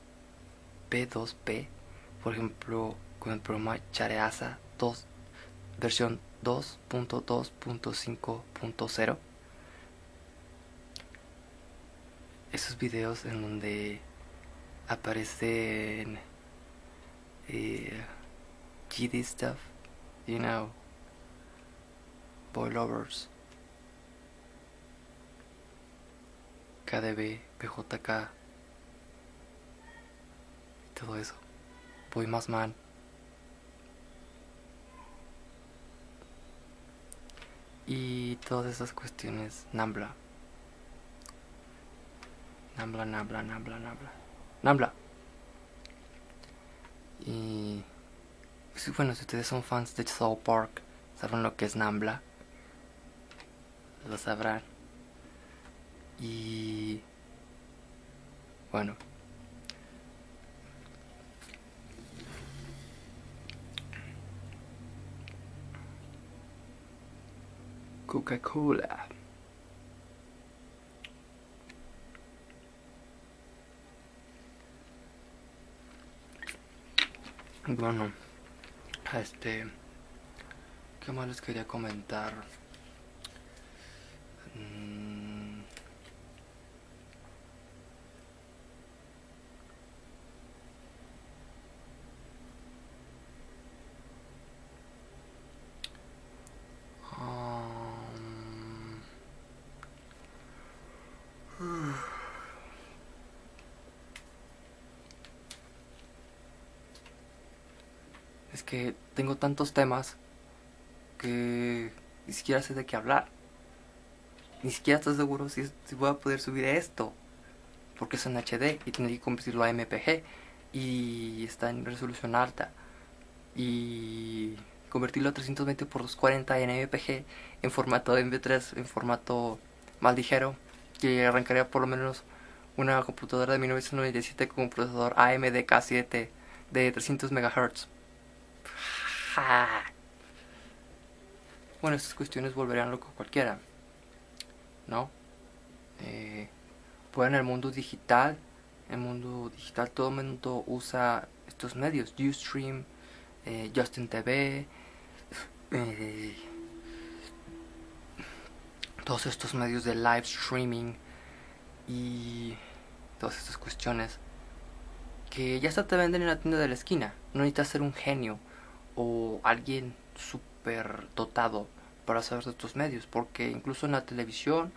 P2P, por ejemplo, con el programa Chareasa 2, versión 2.2.5.0. Esos videos en donde aparecen GD stuff, you know, boilovers, KDB, PJK, todo eso. Boy más man. Y todas esas cuestiones, Nambla. Nambla. Y bueno, si ustedes son fans de South Park, saben lo que es Nambla, lo sabrán. Y bueno, Coca-Cola. Bueno, ¿qué más les quería comentar? Es que tengo tantos temas que ni siquiera sé de qué hablar. Ni siquiera estoy seguro si voy a poder subir esto, porque es en HD y tendré que convertirlo a MPG y está en resolución alta, y convertirlo a 320 por 240 en MPG en formato MP3, en formato más ligero, que arrancaría por lo menos una computadora de 1997 con un procesador AMD K7 de 300 MHz. Bueno, estas cuestiones volverían loco a cualquiera, ¿no? Pues en el mundo digital, todo el mundo usa estos medios, Ustream, Justin TV, todos estos medios de live streaming y todas estas cuestiones que ya hasta te venden en la tienda de la esquina. No necesitas ser un genio o alguien súper dotado para saber de estos medios, porque incluso en la televisión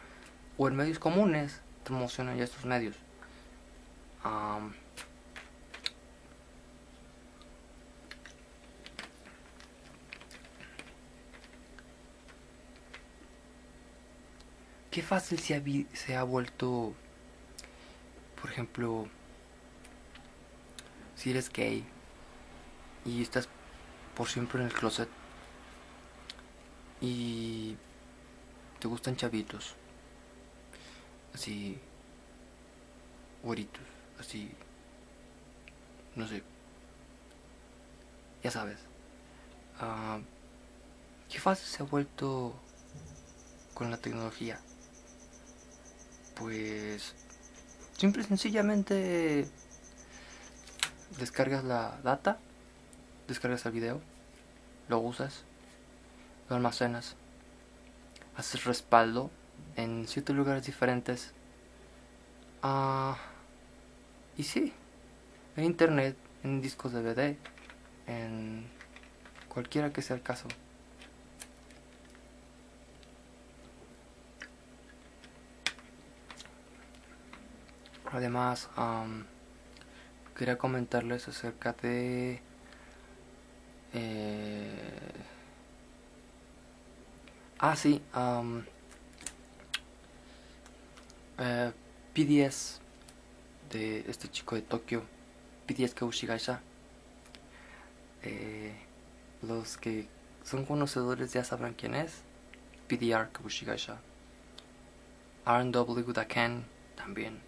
o en medios comunes promocionan ya estos medios. Qué fácil se ha vuelto, por ejemplo, si eres gay y estás por siempre en el closet y te gustan chavitos, así, güeritos, así, no sé, ya sabes. Qué fácil se ha vuelto con la tecnología. Pues simple y sencillamente descargas la data, descargas el video, lo usas, lo almacenas, haces respaldo en 7 lugares diferentes. Y sí, en internet, en discos DVD, en cualquiera que sea el caso. Además, quería comentarles acerca de sí, PDS de este chico de Tokio, PDS Kaushigaisha. Los que son conocedores ya sabrán quién es. PDR Kaushigaisha. R&W Daken también.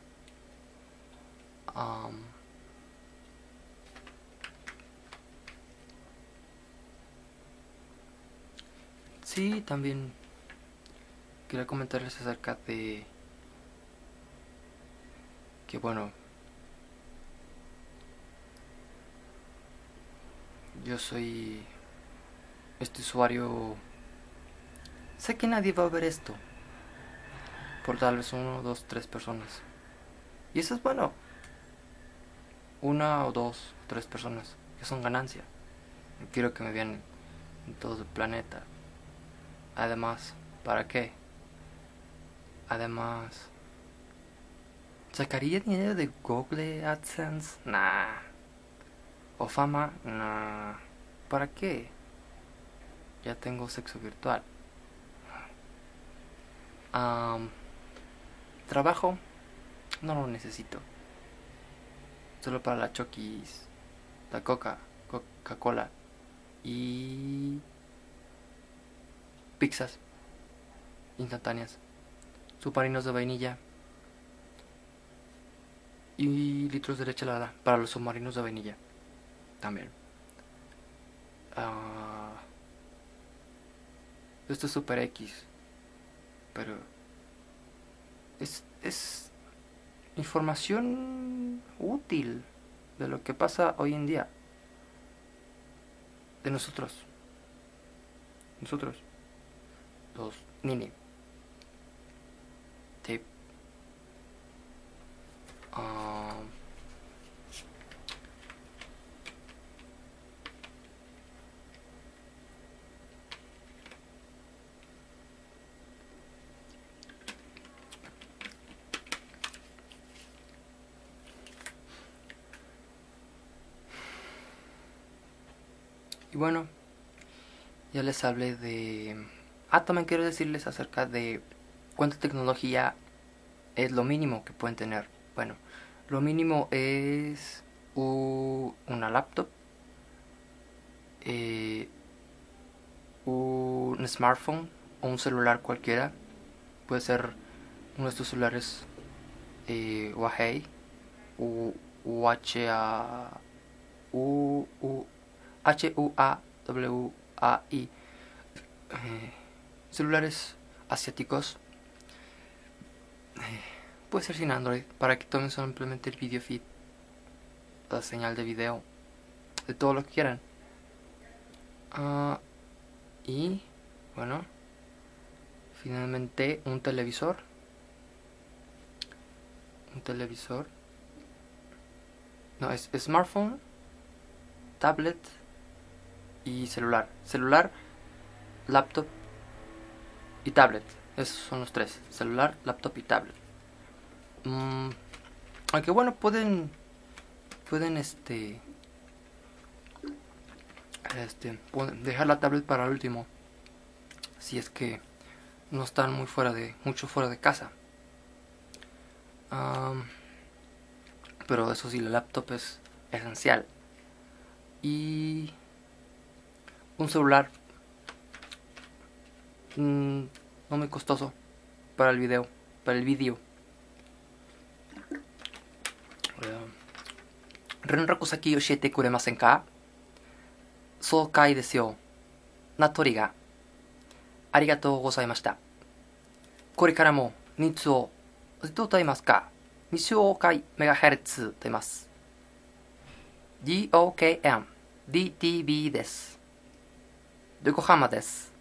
Sí, también quería comentarles acerca de que, bueno, yo soy este usuario. Sé que nadie va a ver esto. Por tal vez 1, 2, 3 personas. Y eso es bueno. 1 o 2, 3 personas. Que son ganancia. No quiero que me vean en todo el planeta. Además, ¿para qué? Además, ¿sacaría dinero de Google AdSense? Nah. ¿O fama? Nah. ¿Para qué? Ya tengo sexo virtual. Trabajo, no lo necesito. Solo para la Chokis, la Coca-Cola y pizzas instantáneas, submarinos de vainilla y litros de leche helada para los submarinos de vainilla también. Esto es super X, pero es información útil de lo que pasa hoy en día. De nosotros, los Nini. Sí. Y bueno, ya les hablé de... también quiero decirles acerca de cuánta tecnología es lo mínimo que pueden tener. Bueno, lo mínimo es una laptop, un smartphone o un celular cualquiera. Puede ser uno de estos celulares Huawei Huawei, celulares asiáticos. Puede ser sin Android, para que tomen simplemente el video feed, la señal de video, de todo lo que quieran. Y bueno, finalmente un televisor. No, es smartphone, tablet y celular. Celular, laptop y tablet. Esos son los tres: celular, laptop y tablet. Aunque bueno, pueden dejar la tablet para el último, si es que no están mucho fuera de casa. Pero eso sí, la laptop es esencial. Y un celular no muy costoso para el video. Renraku saki yoshiete kuremasen ka? Soukai desu yo. Natori ga. Arigatou gozaimashita. Korekara mo nitsu oどうと言いますか2周回メガヘルツと言います。DOKM DTB です。横浜です。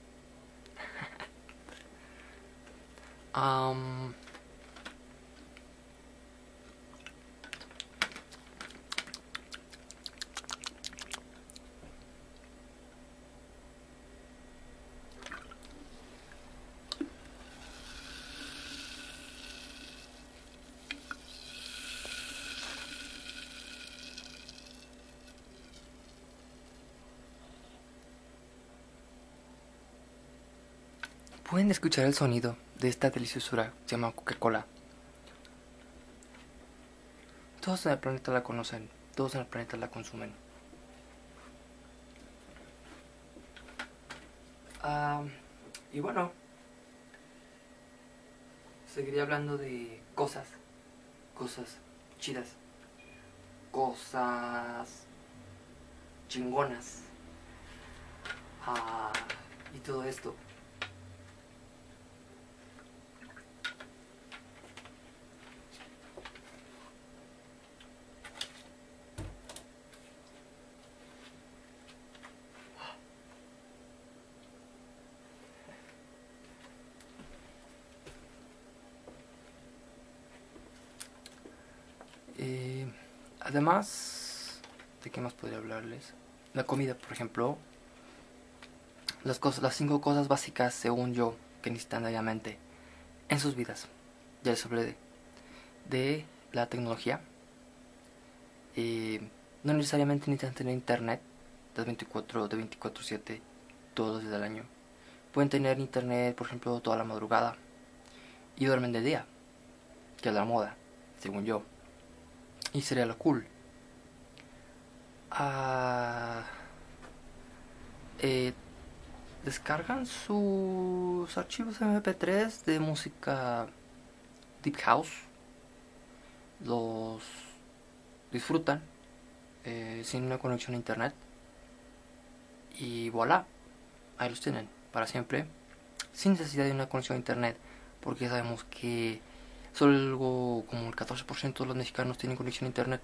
Pueden escuchar el sonido de esta deliciosura que se llama Coca-Cola. Todos en el planeta la conocen, todos en el planeta la consumen. Y bueno, seguiré hablando de cosas chidas, cosas chingonas, y todo esto. Además, ¿de qué más podría hablarles? La comida, por ejemplo. Las 5 cosas básicas, según yo, que necesitan diariamente en sus vidas. Ya les hablé de la tecnología. No necesariamente necesitan tener internet de 24/7 todos los días del año. Pueden tener internet, por ejemplo, toda la madrugada y duermen de día, que es la moda, según yo. Y sería lo cool. Descargan sus archivos MP3 de música Deep House. Los disfrutan sin una conexión a internet. Y voilà, ahí los tienen para siempre, sin necesidad de una conexión a internet, porque sabemos que solo algo como el 14% de los mexicanos tienen conexión a internet.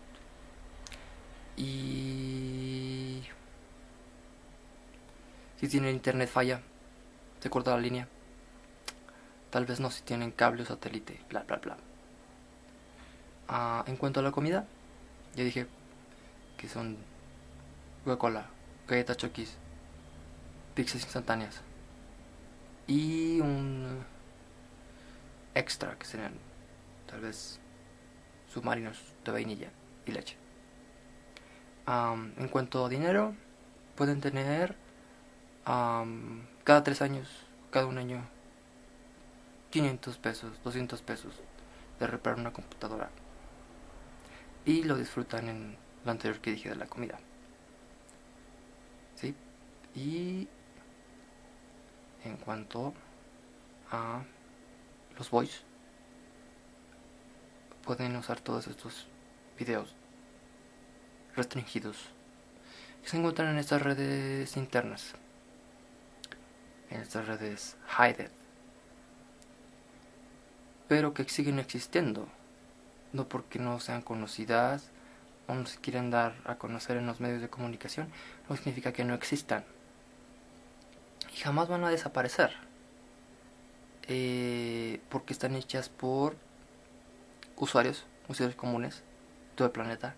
Y si tienen internet falla, se corta la línea. Tal vez no si tienen cable o satélite, bla bla bla. En cuanto a la comida, ya dije que son Coca-Cola, galletas Chokis, pizzas instantáneas y un extra que serían tal vez submarinos de vainilla y leche. En cuanto a dinero, pueden tener cada 3 años, cada un año, 500 pesos, 200 pesos de reparar una computadora. Y lo disfrutan en lo anterior que dije de la comida. ¿Sí? Y en cuanto a los boys, pueden usar todos estos videos restringidos que se encuentran en estas redes internas, en estas redes hidden, pero que siguen existiendo, no porque no sean conocidas o no se quieren dar a conocer en los medios de comunicación, no significa que no existan y jamás van a desaparecer, porque están hechas por usuarios comunes de todo el planeta,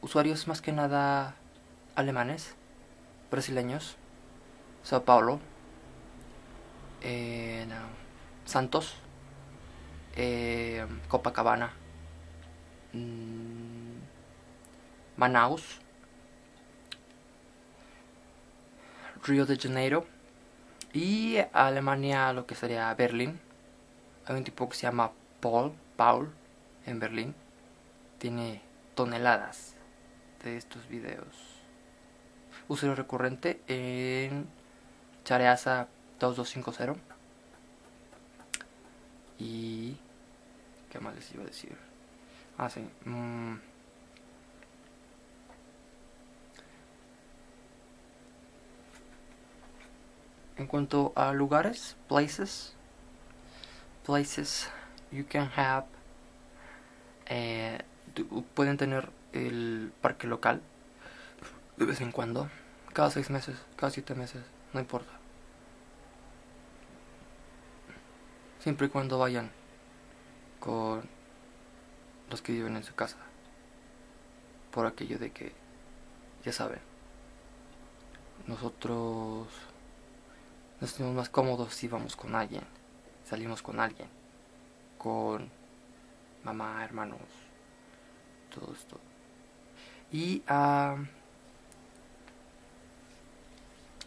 usuarios más que nada alemanes, brasileños, Sao Paulo, Santos, Copacabana, Manaus, Río de Janeiro y Alemania, lo que sería Berlín. Hay un tipo que se llama Paul en Berlín. Tiene toneladas de estos videos. Usuario recurrente en Chareasa 2250. Y ¿qué más les iba a decir? Sí. En cuanto a lugares, places you can have, pueden tener el parque local de vez en cuando, cada 6 meses, cada 7 meses, no importa. Siempre y cuando vayan con los que viven en su casa, por aquello de que, ya saben, nosotros nos sentimos más cómodos si vamos con alguien, salimos con alguien, con mamá, hermanos, todo esto. Y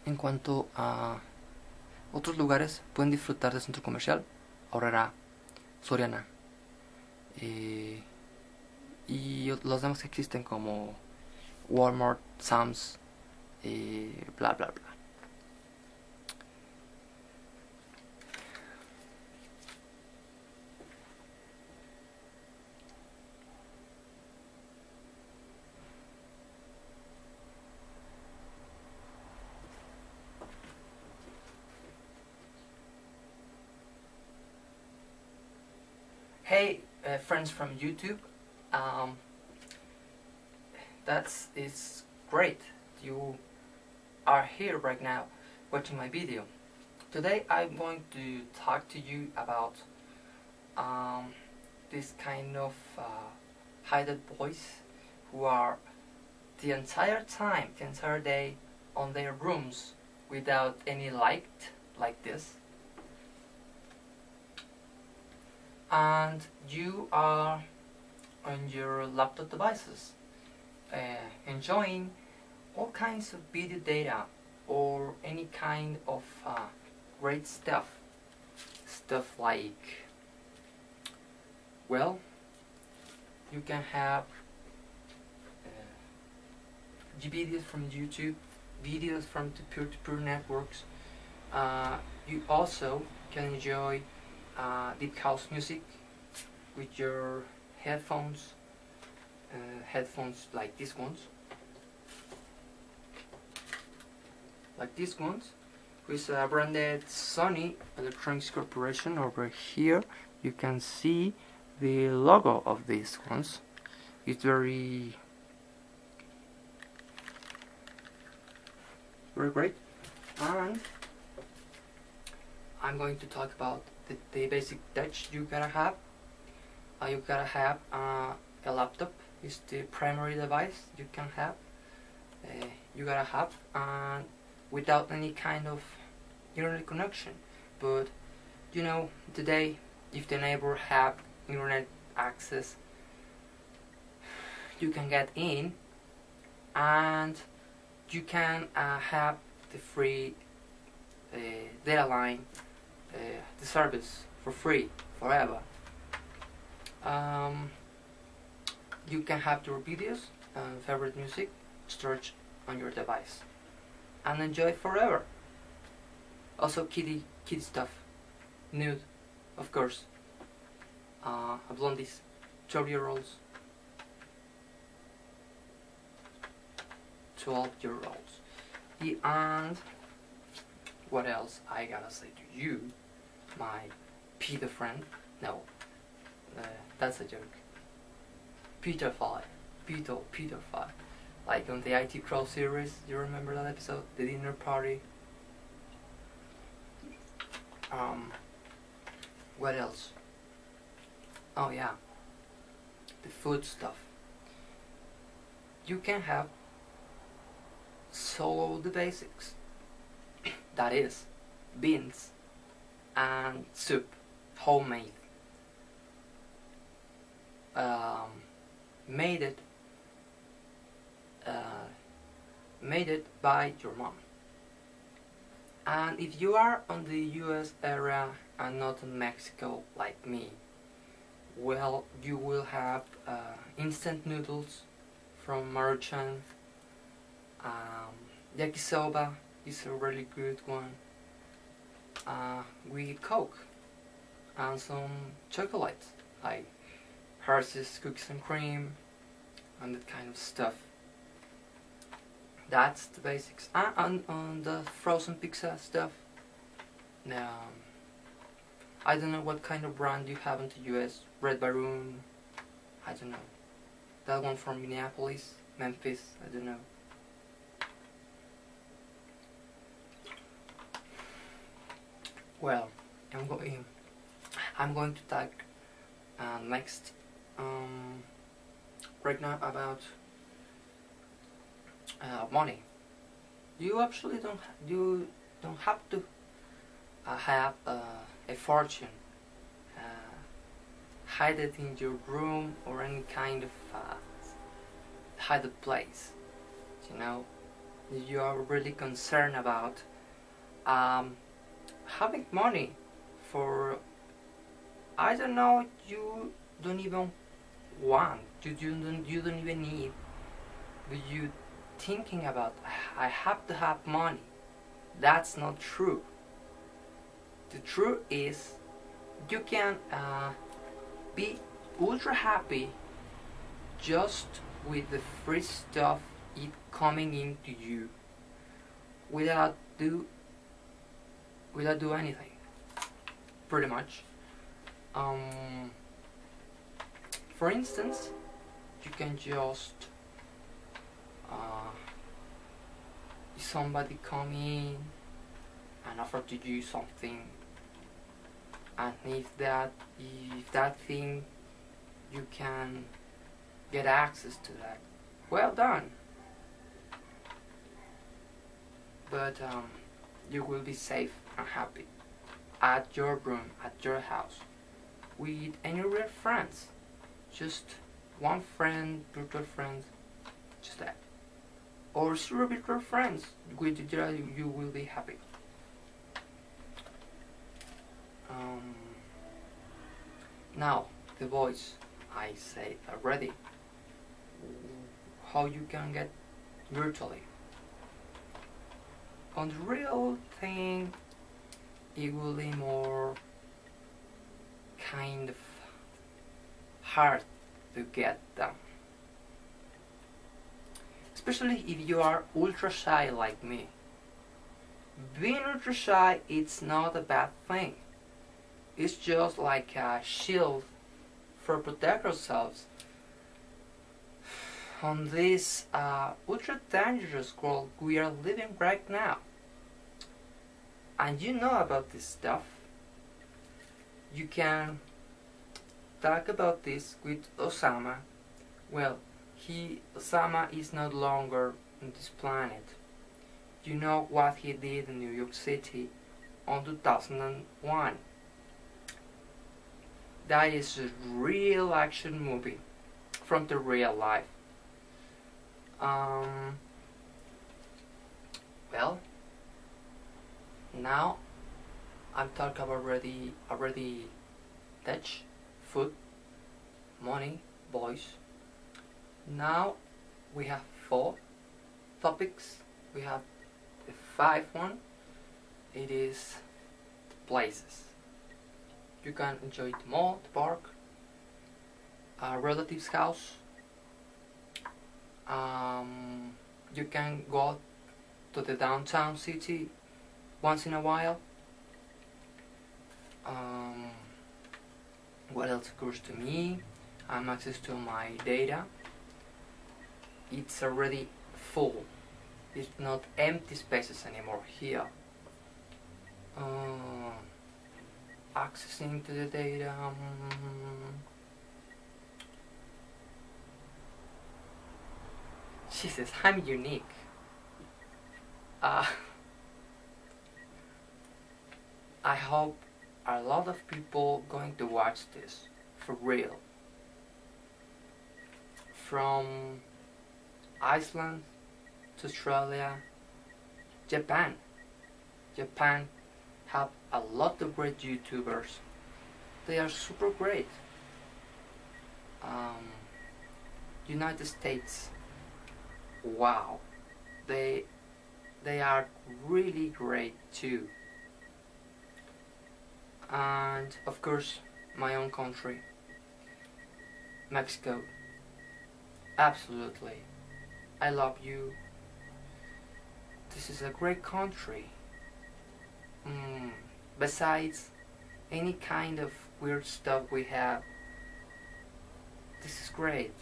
en cuanto a otros lugares, pueden disfrutar del centro comercial Aurrera, Soriana, y los demás que existen como Walmart, Sam's, bla bla bla. Hey, friends from YouTube, it's great you are here right now watching my video. Today I'm going to talk to you about this kind of hidden boys who are the entire time, the entire day on their rooms without any light like this, and you are on your laptop devices enjoying all kinds of video data or any kind of great stuff like, well, you can have videos from YouTube, videos from the peer-to-peer networks. You also can enjoy deep house music with your headphones, headphones like these ones, with a branded Sony Electronics Corporation. Over here you can see the logo of these ones. It's very great. And I'm going to talk about the basic touch you gotta have. You gotta have a laptop. Is the primary device you can have. You gotta have without any kind of internet connection. But you know, today, if the neighbor have internet access, you can get in and you can have the free data line, the service for free forever. You can have your videos and favorite music stored on your device and enjoy forever. Also kid stuff, nude, of course, blondies, 12-year-olds, 12-year-olds. And what else I gotta say to you, my Peter friend? No, that's a joke. Pedophile. Like on the IT Crow series, you remember that episode? The dinner party. What else? Oh yeah, the food stuff. You can have solo the basics. That is, beans and soup, homemade. Made it by your mom. And if you are on the US area and not in Mexico like me, well, you will have instant noodles from Maruchan. Yakisoba is a really good one. With Coke and some chocolate like Hershey's cookies and cream and that kind of stuff. That's the basics. And on the frozen pizza stuff, I don't know what kind of brand you have in the US. Red Baron, I don't know. That one from Minneapolis, Memphis, I don't know. Well, I'm going to talk next right now about money. You actually don't have to have a fortune. Hide it in your room or any kind of hidden place. You know, you are really concerned about having money for, I don't know, you don't even want, you don't even need, but you thinking about, I have to have money. That's not true. The truth is, you can be ultra happy just with the free stuff it coming into you without do anything, pretty much. For instance, you can just somebody come in and offer to you something, and if that thing you can get access to that, well done. But you will be safe and happy at your room, at your house, with any real friends. Just one friend, virtual friends, just that. Or zero virtual friends, with you will be happy. Now, the voice, I said already, how you can get virtually. On the real thing, it will be more kind of hard to get them. Especially if you are ultra shy like me. Being ultra shy, it's not a bad thing. It's just like a shield for protect ourselves on this ultra dangerous world we are living right now. And you know about this stuff. You can talk about this with Osama. Well, Osama is no longer on this planet. You know what he did in New York City on 2001. That is a real action movie from the real life. Well, now I'm talking about already touch, food, money, boys. Now we have 4 topics. We have the 5th one. It is places. You can enjoy the mall, the park, a relative's house. You can go to the downtown city once in a while. What else occurs to me? I have access to my data. It's already full. It's not empty spaces anymore here. Accessing to the data. Jesus, I'm unique. I hope a lot of people going to watch this for real. From Iceland to Australia, Japan. Japan have a lot of great YouTubers. They are super great. United States. Wow. They are really great too. And of course my own country, Mexico. Absolutely. I love you. This is a great country. Besides any kind of weird stuff we have, this is great.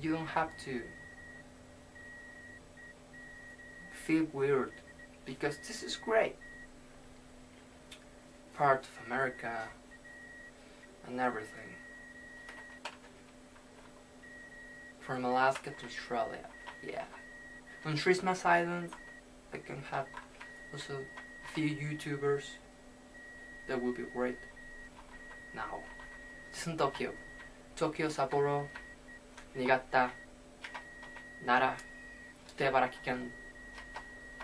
You don't have to feel weird because this is great. Part of America and everything. From Alaska to Australia, yeah. On Christmas Island, I can have also a few YouTubers. That would be great. Now, this is in Tokyo. Tokyo, Sapporo, Niigata, Nara, Ibaraki ken,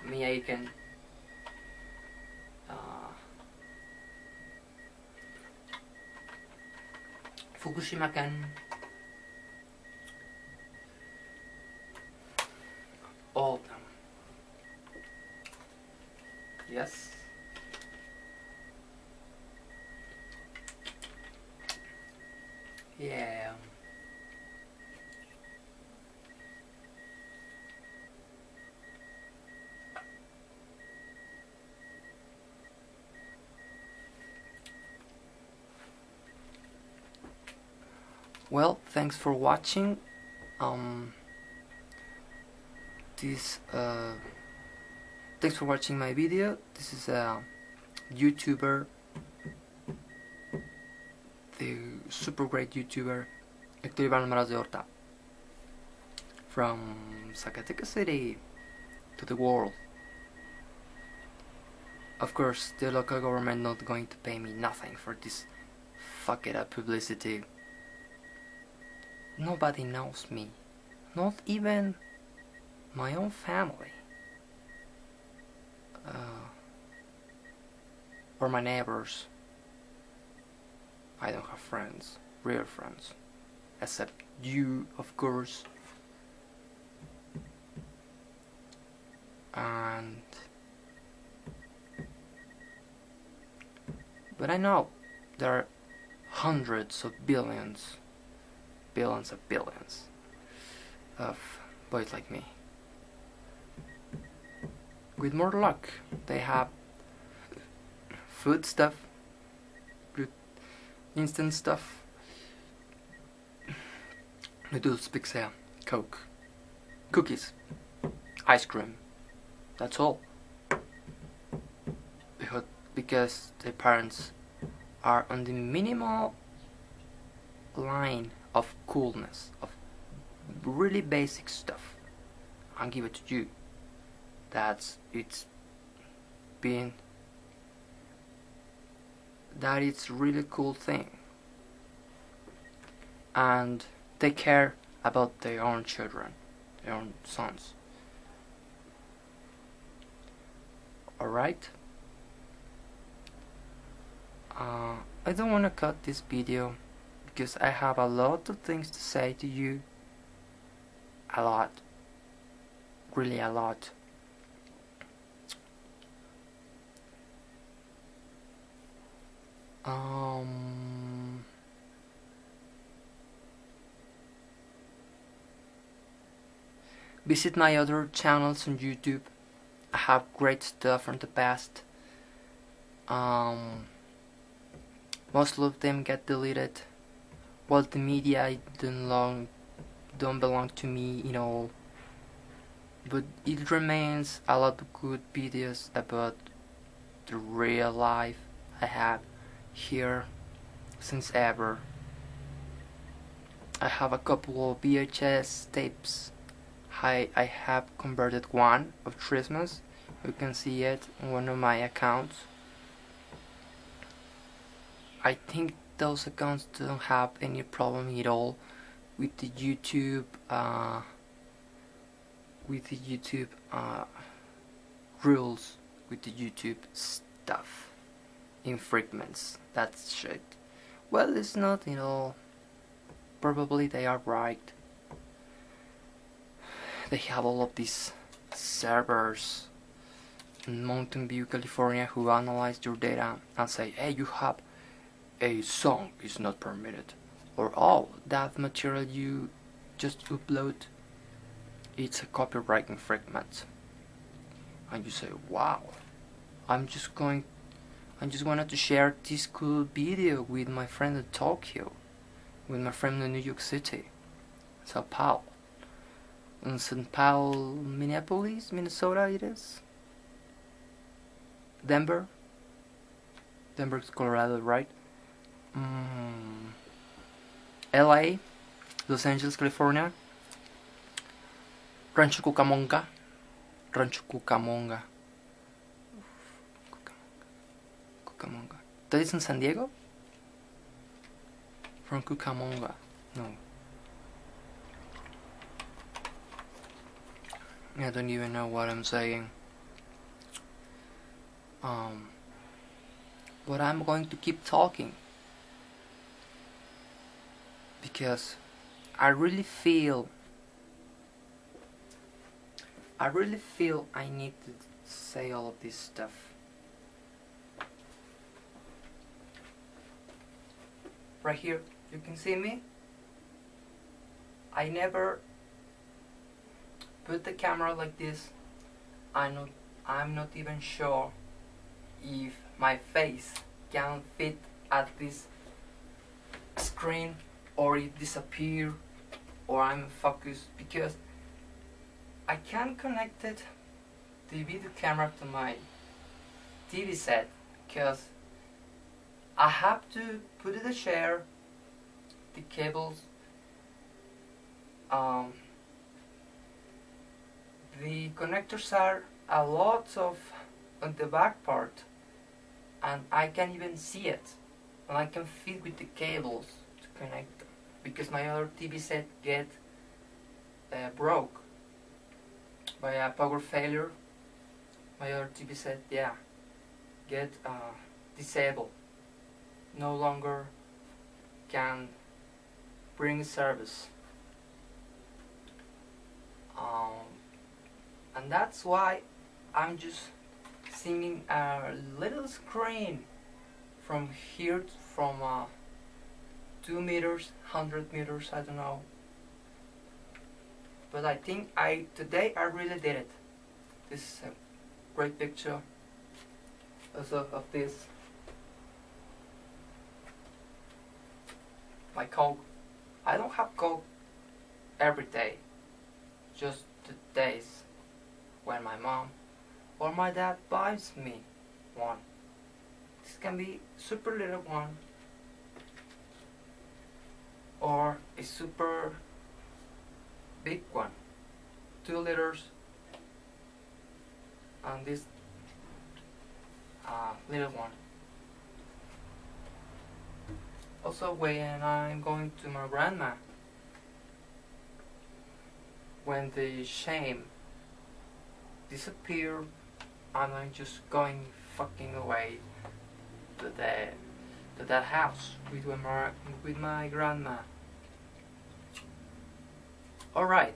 Miyagi ken, Fukushima ken, all of them. Yes. Yeah. Well, thanks for watching. Thanks for watching my video. This is a YouTuber, the super great YouTuber Héctor Iván Almaraz de Horta. From Zacatecas City to the world. Of course, the local government not going to pay me nothing for this fuck it up publicity. Nobody knows me. Not even my own family. Or my neighbors. I don't have friends, real friends. Except you, of course. But I know there are hundreds of billions of boys like me. With more luck, they have food stuff, good instant stuff, noodles, pizza, Coke, cookies, ice cream. That's all. Because their parents are on the minimal line of coolness, of really basic stuff. I'll give it to you. That it's really cool thing. And they care about their own children, their own sons. Alright? I don't want to cut this video because I have a lot of things to say to you. A lot. Really a lot. Visit my other channels on YouTube. I have great stuff from the past. Most of them get deleted. Well, the media don't belong to me, you know. But it remains a lot of good videos about the real life I have here since ever. I have a couple of VHS tapes. I have converted one of Christmas. You can see it on one of my accounts. I think those accounts don't have any problem at all with the YouTube rules, with the YouTube stuff, infringements, that shit. Well, it's not, you know, probably they are right. They have all of these servers in Mountain View, California, who analyze your data and say, hey, you have a song is not permitted, or oh, that material you just upload, it's a copyright infringement. And you say, wow, I just wanted to share this cool video with my friend in Tokyo, with my friend in New York City, Sao Paulo, in St. Paul, Minneapolis, Minnesota it is, Denver's Colorado, right? LA, Los Angeles, California, Rancho Cucamonga. That is in San Diego? From Cucamonga, no. I don't even know what I'm saying. But I'm going to keep talking because I really feel I need to say all of this stuff. Right here, you can see me. I never put the camera like this. I'm not even sure if my face can fit at this screen, or it disappear, or I'm focused, because I can't connect it, the video camera, to my TV set, because I have to put it a chair, the cables, um, the connectors are a lot of on the back part, and I can't even see it, and I can fit with the cables to connect them, because my other TV set get broke by a power failure. My other TV set, yeah, get disabled, no longer can bring service. And that's why I'm just singing a little screen from here, from 2 meters, 100 meters, I don't know. But I think today I really did it. This is a great picture of this. My Coke. I don't have Coke every day, just the days when my mom or my dad buys me one. This can be super little one or a super big one, 2 liters, and this little one. Also, when I'm going to my grandma, when the shame disappear, and I'm just going fucking away to that house with my grandma. All right.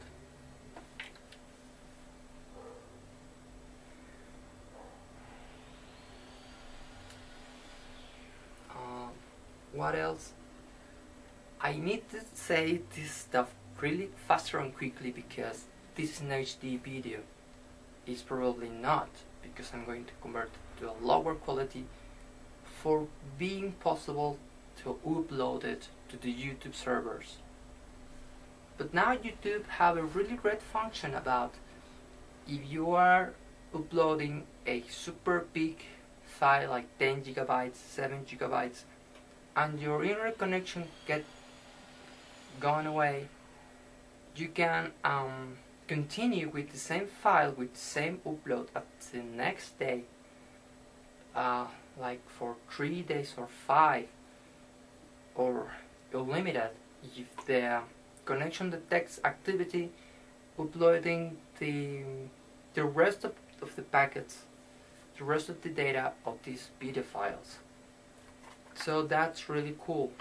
What else? I need to say this stuff really faster and quickly because this is an HD video. It's probably not, because I'm going to convert it to a lower quality for being possible to upload it to the YouTube servers. But now YouTube have a really great function about if you are uploading a super big file like 10 gigabytes, 7 gigabytes, and your internet connection get gone away, you can continue with the same file, with the same upload at the next day, like for 3 days or 5, or unlimited if the connection detects activity, uploading the rest of the packets, the rest of the data of these video files. So that's really cool.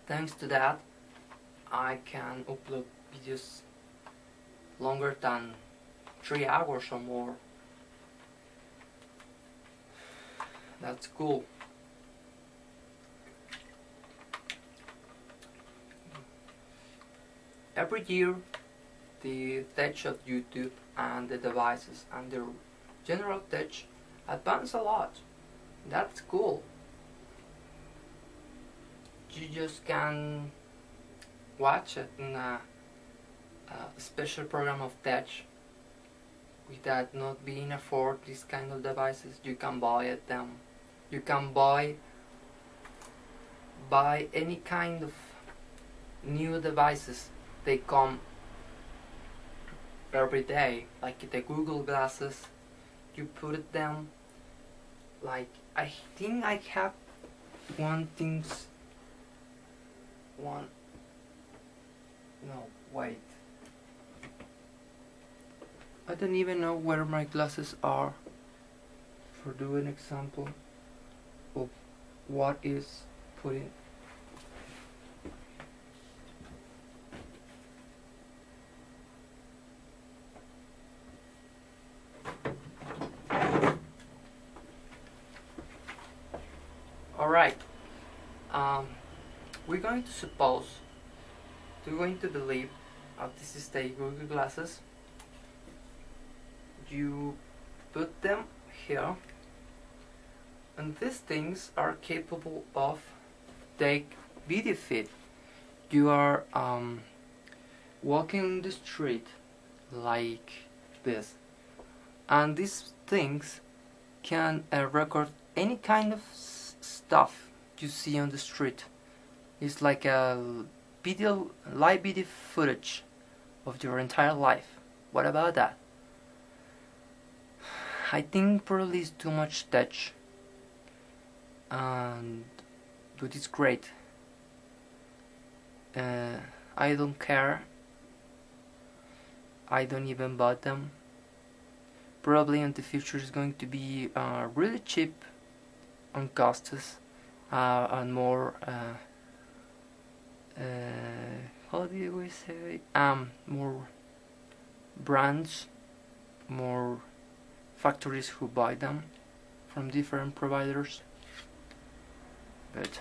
Thanks to that, I can upload videos longer than 3 hours or more. That's cool. Every year, the tech of YouTube and the devices and the general tech advance a lot. That's cool. You just can watch it in a special program of tech without not being afford these kind of devices. You can buy it them. You can buy any kind of new devices. They come every day, like the Google glasses. You put it down. Like I think I have one. No, wait. I don't even know where my glasses are. For doing an example of what is putting. Alright, we're going to believe this is the Google glasses. You put them here, and these things are capable of take video feed. You are walking on the street like this, and these things can record any kind of stuff you see on the street. It's like a live video footage of your entire life. What about that? I think probably it's too much touch, but it's great. I don't care. I don't even buy them. Probably in the future it's going to be really cheap on costs and more how do we say, more brands, more factories who buy them from different providers. But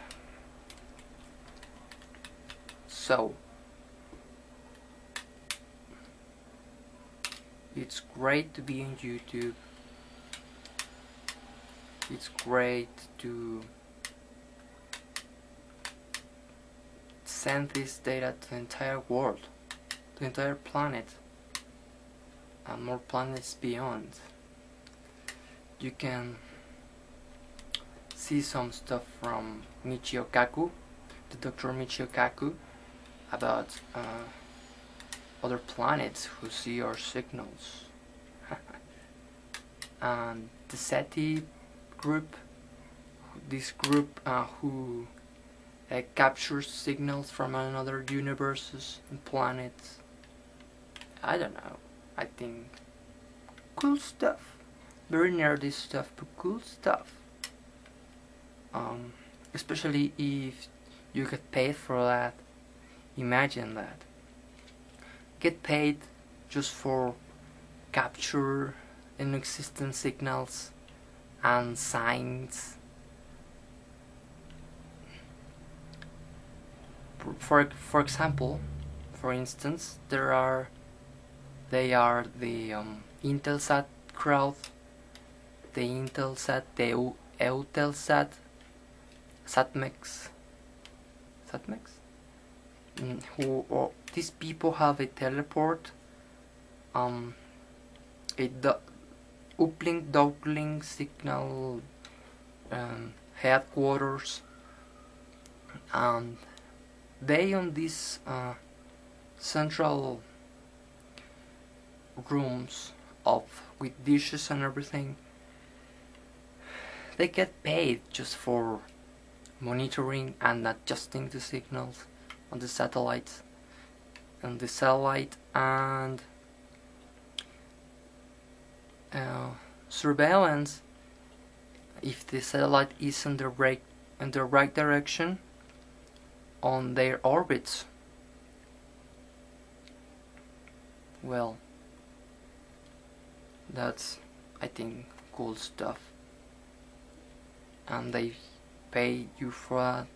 so it's great to be on YouTube. It's great to send this data to the entire world, to the entire planet, and more planets beyond. You can see some stuff from Michio Kaku, the Dr. Michio Kaku, about other planets who see our signals. And the SETI group, this group who captures signals from another universes and planets. I don't know, I think cool stuff, very nerdy stuff, but cool stuff. Especially if you get paid for that. Imagine that. Get paid just for capture inexistent signals and signs. For example, for instance, they are the Intelsat crowd, the Intelsat, the Eutelsat, Satmex, who these people have a teleport, a uplink downlink signal headquarters, and they on these central rooms with dishes and everything, they get paid just for monitoring and adjusting the signals on the satellites, and surveillance if the satellite is in the right direction on their orbits. Well, that's, I think, cool stuff, and they pay you for that.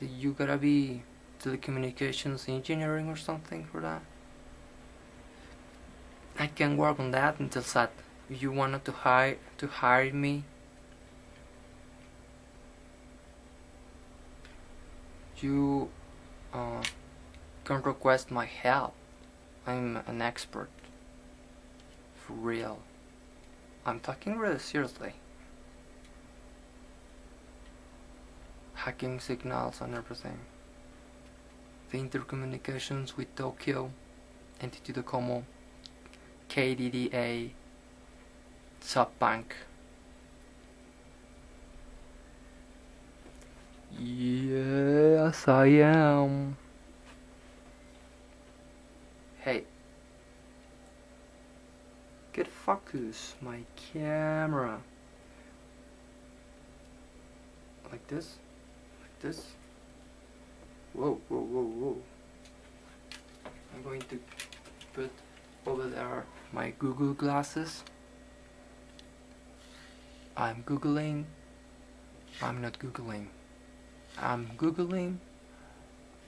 You gotta be telecommunications engineering or something for that. I can work on that until Intelsat. If you wanted to hire me, you can request my help. I'm an expert, for real. I'm talking really seriously. Hacking signals and everything. The intercommunications with Tokyo, NTT Docomo, KDDA, SoftBank. Yes, I am. Hey, get focus my camera. Like this. Whoa. I'm going to put over there my Google glasses. I'm Googling. I'm not Googling. I'm Googling.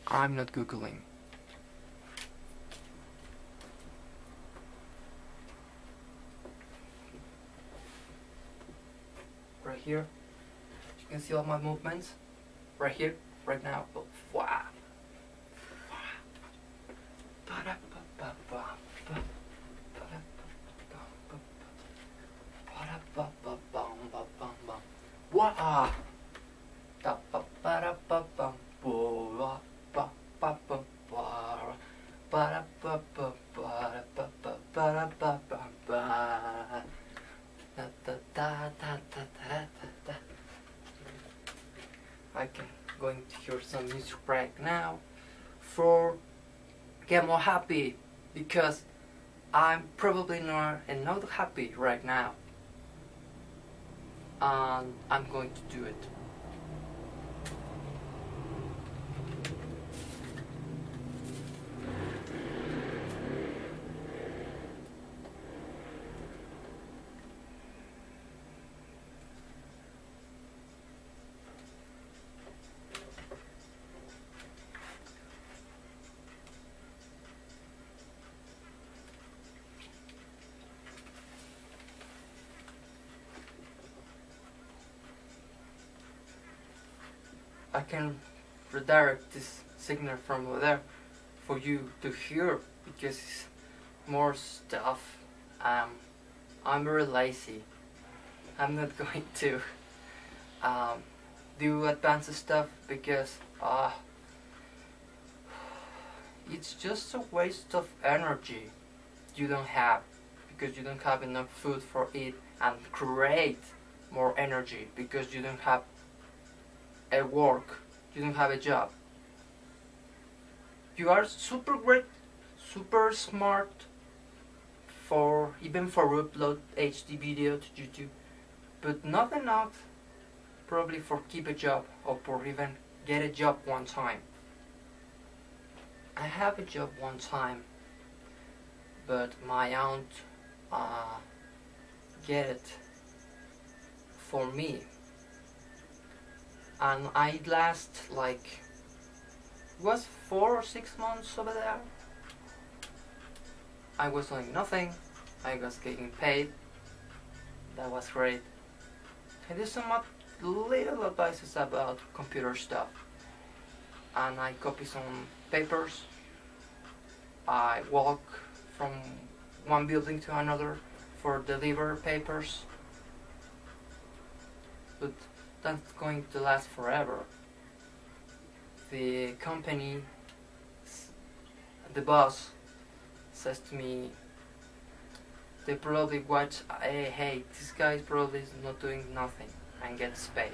I'm not Googling. Right here. You can see all my movements. Right here, right now. I can going to hear some music right now for get more happy, because I'm probably not happy right now, and I'm going to do it. I can redirect this signal from over there for you to hear, because it's more stuff. I'm very lazy. I'm not going to do advanced stuff because it's just a waste of energy you don't have, because you don't have enough food for it, and create more energy because you don't have a work, you don't have a job. You are super great, super smart for even for upload HD video to YouTube, but not enough probably for keep a job or for even get a job one time. I have a job one time, but my aunt get it for me, and I last like was 4 or 6 months over there. I was doing nothing, I was getting paid, that was great. I did some little advices about computer stuff, and I copy some papers. I walk from one building to another for deliver papers, but that's going to last forever. The company, the boss says to me, they probably watch, hey, this guy probably is not doing nothing and gets paid.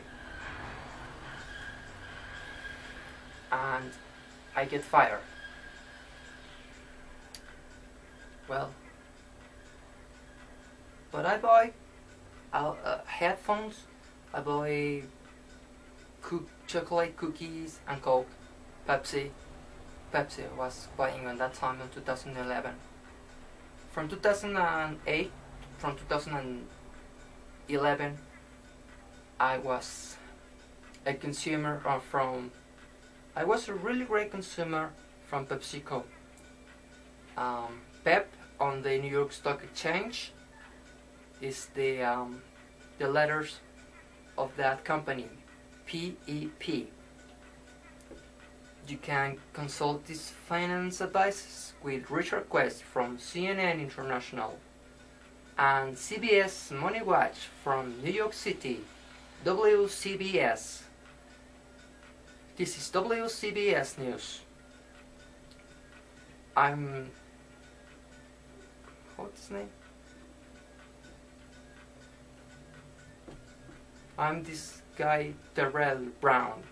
And I get fired. Well, but I buy headphones, I buy chocolate cookies and Coke, Pepsi I was buying at that time in 2011. From 2008, from 2011, I was a consumer I was a really great consumer from PepsiCo. Pep on the New York Stock Exchange is the letters of that company, PEP. You can consult these finance advices with Richard Quest from CNN International and CBS Money Watch from New York City, WCBS. This is WCBS News. What's his name? I'm this guy, Terrell Brown.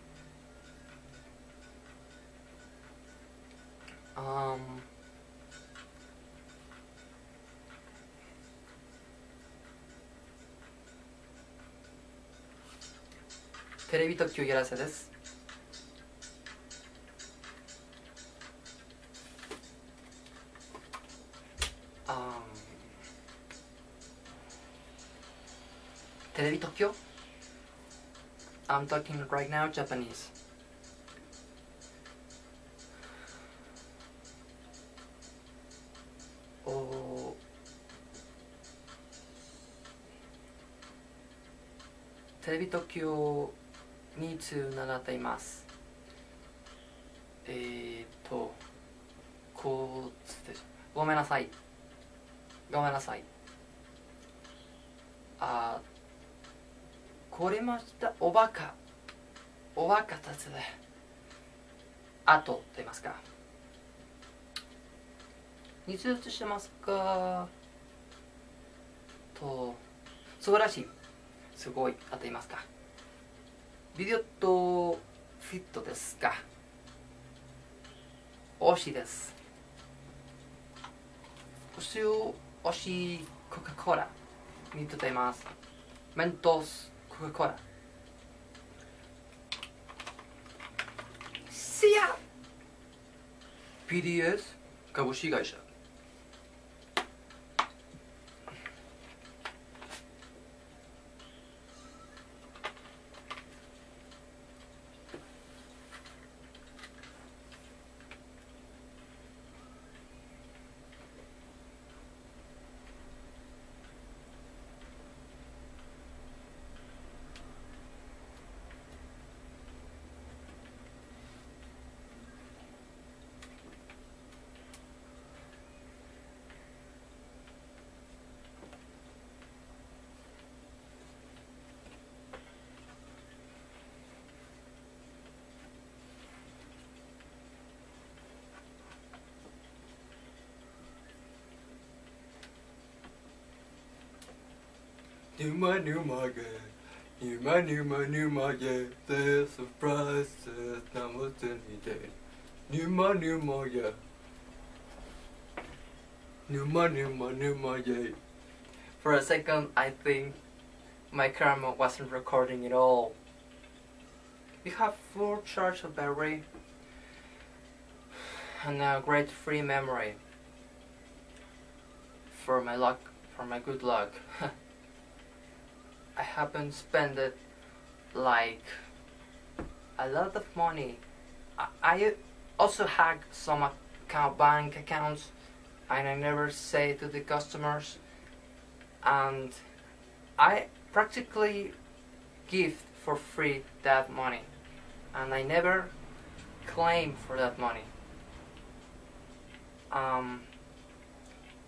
Television Tokyo Yarase desu. Television Tokyo. I'm talking right now Japanese. Television Tokyo に習っています。こうつってごめんなさい。これましたおバカたちであとと言いますか、似つつしてますかと、素晴らしい、すごいあと言いますか、ビデオとフィットですか、惜しいです。惜しいコカ・コーラにとっています。メントスコカ・コーラ。See ya! PDS 株式会社。Numa, yeah, there's surprises, numbers in me day. Numa, yeah. Numa, yeah. For a second, I think my camera wasn't recording at all. We have full charge of battery and a great free memory. For my luck, for my good luck. I haven't spent it like a lot of money. I also hack some bank accounts and I never say to the customers, and I practically give for free that money and I never claim for that money.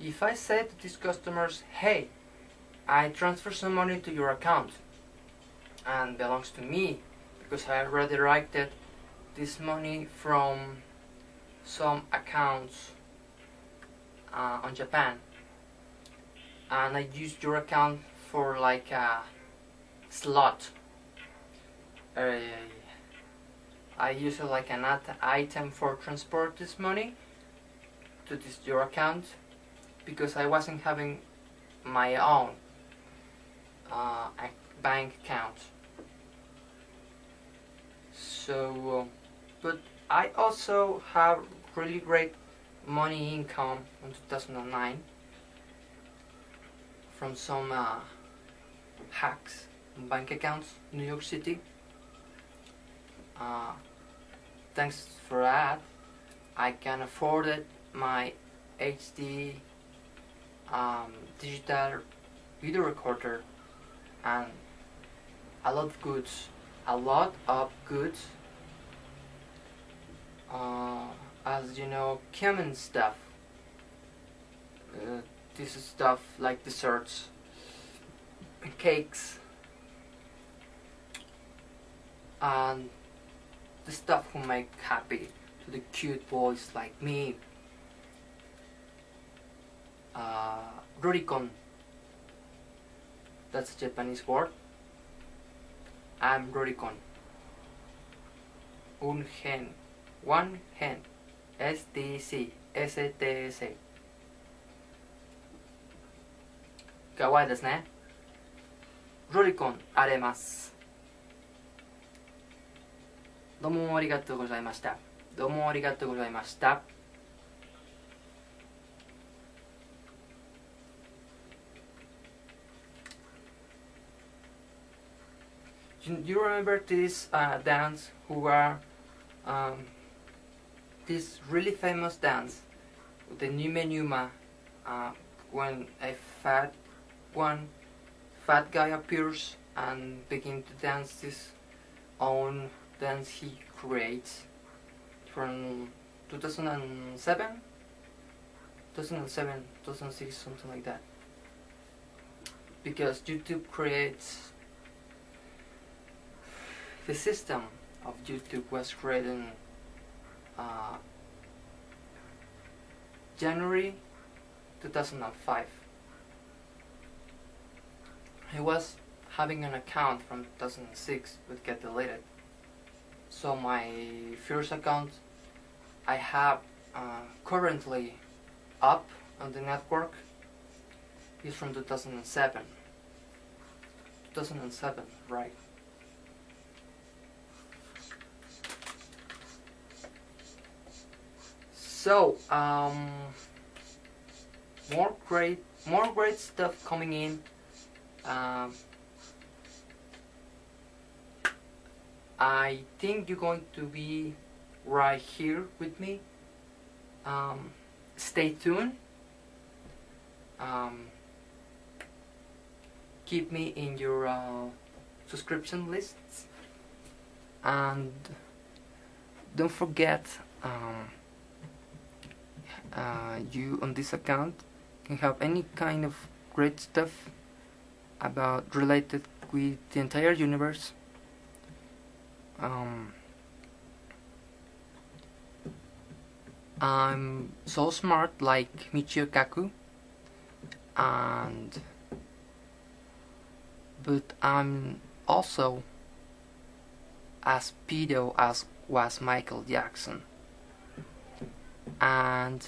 If I say to these customers, hey, I transfer some money to your account and belongs to me because I redirected this money from some accounts on Japan, and I used your account for like a slot. I use it like an item for transport this money to this your account because I wasn't having my own bank account. So, but I also have really great money income in 2009 from some hacks on bank accounts in New York City. Thanks for that, I can afford it my HD digital video recorder and a lot of goods, as you know, common stuff. This is stuff like desserts, cakes, and the stuff who make happy to the cute boys like me. Rurikon, that's a Japanese word. I'm Rurikon. One hen, STC, STS. かわいいですね。ロリコンあります。どうもありがとうございました。どうもありがとうございました。You remember this dance who are this really famous dance, the Numa when a fat guy appears and begin to dance his own dance he creates from 2007, 2006, something like that. Because YouTube creates the system of YouTube was created January 2005. I was having an account from 2006 but get deleted. So my first account I have currently up on the network is from 2007. 2007, right? So more great stuff coming in. I think you're going to be right here with me. Stay tuned. Keep me in your subscription lists, and don't forget you on this account can have any kind of great stuff about related with the entire universe. I'm so smart like Michio Kaku, but I'm also as pedo as was Michael Jackson, and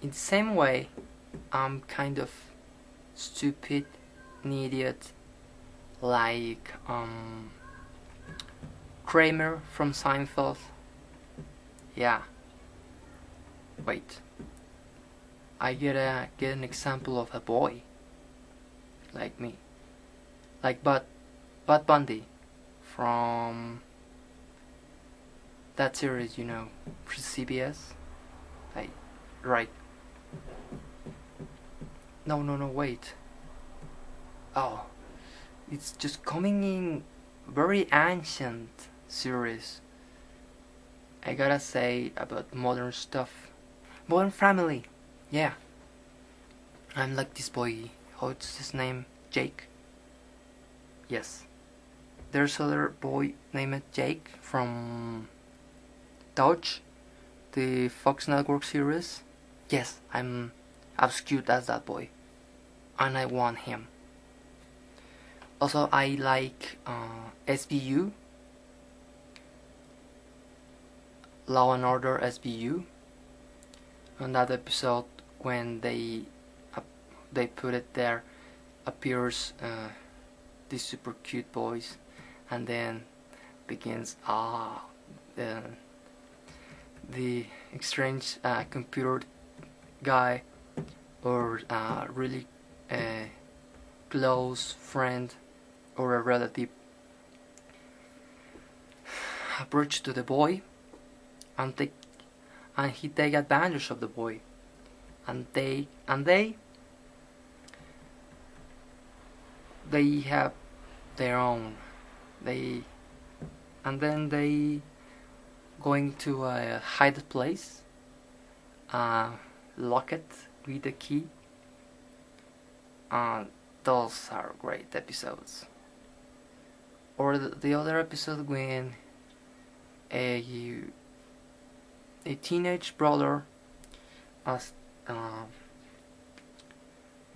in the same way I'm kind of stupid, an idiot like Kramer from Seinfeld. Yeah. Wait. I get an example of a boy like me, like Bud Bundy from that series, you know, for CBS. Like, right? No, wait. Oh, it's just coming in very ancient series. I gotta say about modern stuff. Modern Family, yeah. I'm like this boy. What's his name? Jake. Yes. There's other boy named Jake from Touch, the Fox Network series. Yes, I'm as cute as that boy, and I want him. Also, I like SVU, Law and Order SVU. On that episode, when they put it there, appears these super cute boys, and then begins the strange computer guy or really close friend or a relative approach to the boy, and he take advantage of the boy, and they have their own, and then they going to a hidden place, lock it with the key. Those are great episodes. Or the other episode when a teenage brother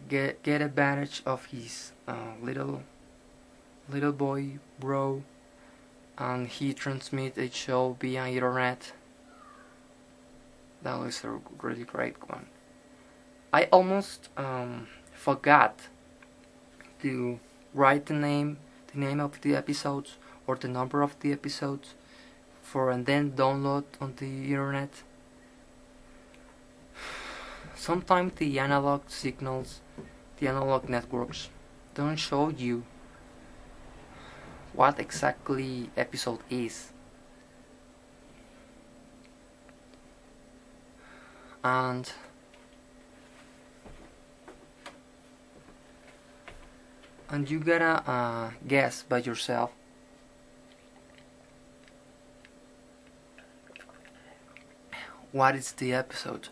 get advantage of his little boy bro, and he transmit a show via internet. That was a really great one. I almost forgot to write the name of the episodes or the number of the episodes and then download on the internet. Sometimes the analog signals, the analog networks, don't show you what exactly episode is. And you gotta guess by yourself what is the episode.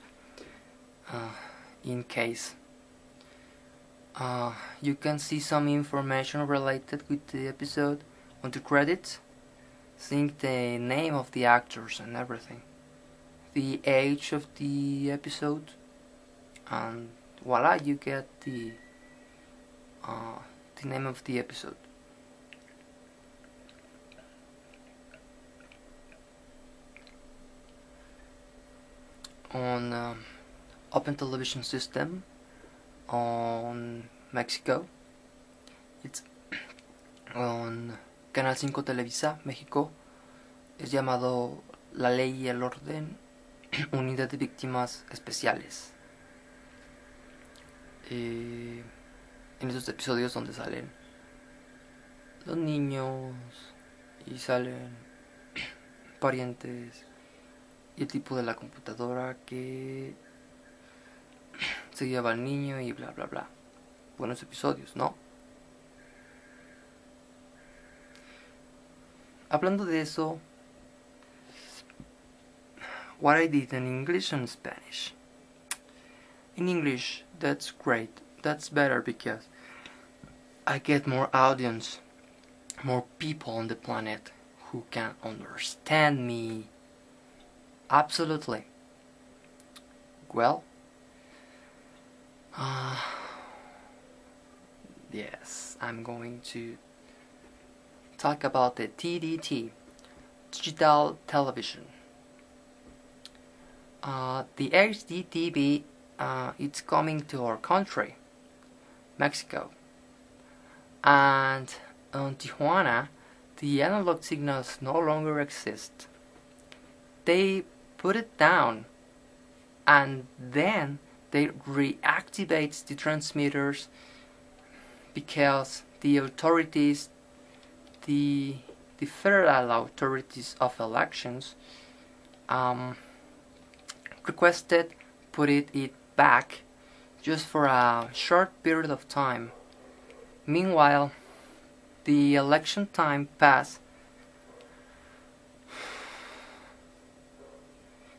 In case you can see some information related with the episode on the credits. think the name of the actors and everything, the age of the episode, and voila, you get the name of the episode. On open television system on Mexico, it's on Canal 5 Televisa, México, es llamado La Ley y el Orden, Unidad de Víctimas Especiales. En esos episodios donde salen los niños y salen parientes y el tipo de la computadora que se lleva al niño y bla bla bla. Buenos episodios, ¿no? Hablando de eso, what I did in English and Spanish. In English, that's great. That's better because I get more audience, more people on the planet who can understand me. Absolutely. Well, yes, I'm going to talk about the TDT, digital television. The HDTV, it's coming to our country, Mexico, and on Tijuana, the analog signals no longer exist. They put it down, and then they reactivate the transmitters because the authorities, the federal authorities of elections, requested put it back just for a short period of time. Meanwhile, the election time passed.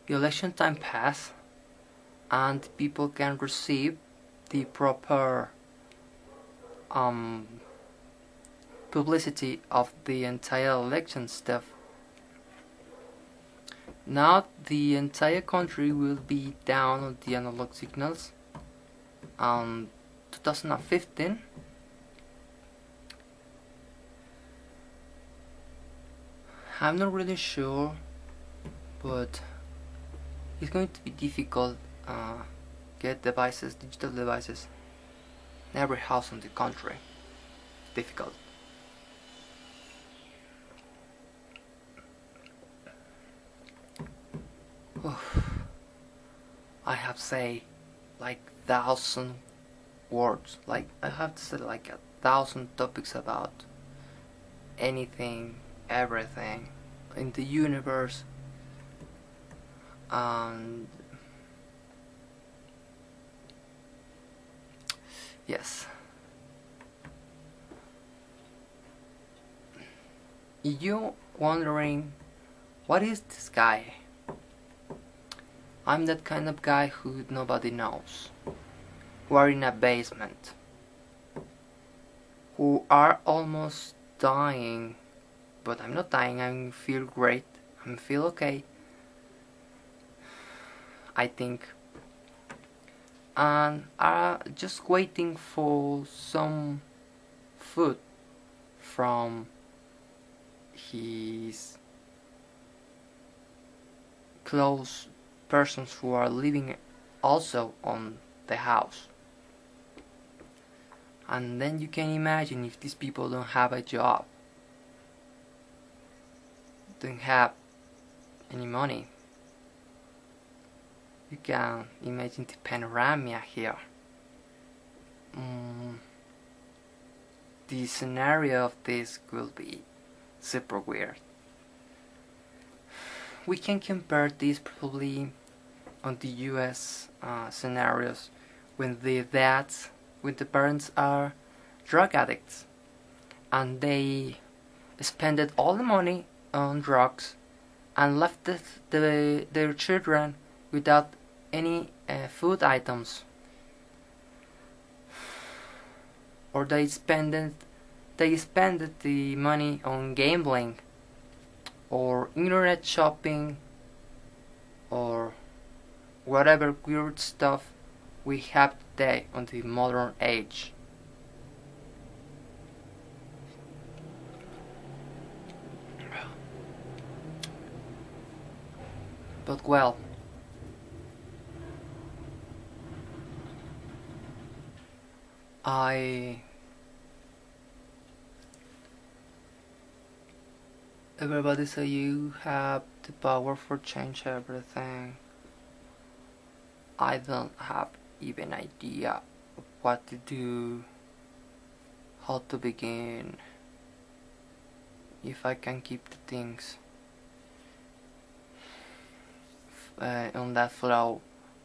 The election time passed, and people can receive the proper publicity of the entire election stuff. Now the entire country will be down on the analog signals. 2015. I'm not really sure, but it's going to be difficult get devices, digital devices in every house in the country. Difficult. I have to say like 1,000 words, like I have to say like 1,000 topics about anything, everything in the universe, and yes, you wondering what is this guy? I'm that kind of guy who nobody knows, who are in a basement, who are almost dying, but I'm not dying, I feel great, I feel okay, I think, and are just waiting for some food from his close persons who are living also on the house. And then you can imagine if these people don't have a job, don't have any money, you can imagine the panorama here. The scenario of this will be super weird. We can compare this probably on the US scenarios when the dads, when the parents are drug addicts and they spended all the money on drugs and left their children without any food items, or they spend the money on gambling, or internet shopping or whatever weird stuff we have today on the modern age. But well, everybody say you have the power for change everything. I don't have even idea of what to do, how to begin, if I can keep the things on that flow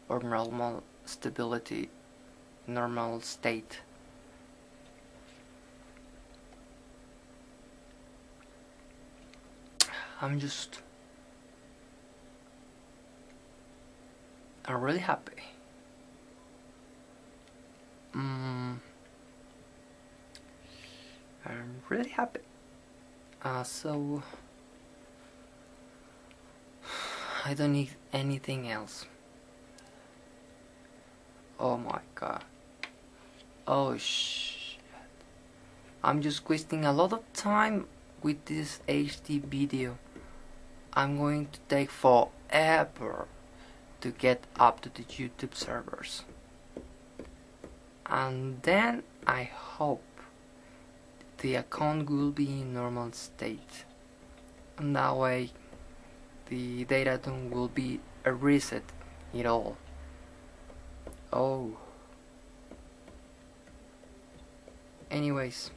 or normal stability, normal state. I'm really happy. I'm really happy. So I don't need anything else. Oh my god. Oh shit. I'm just wasting a lot of time with this HD video. I'm going to take forever to get up to the YouTube servers. And then I hope the account will be in normal state. And that way the data don't will be a reset at all. Oh. Anyways,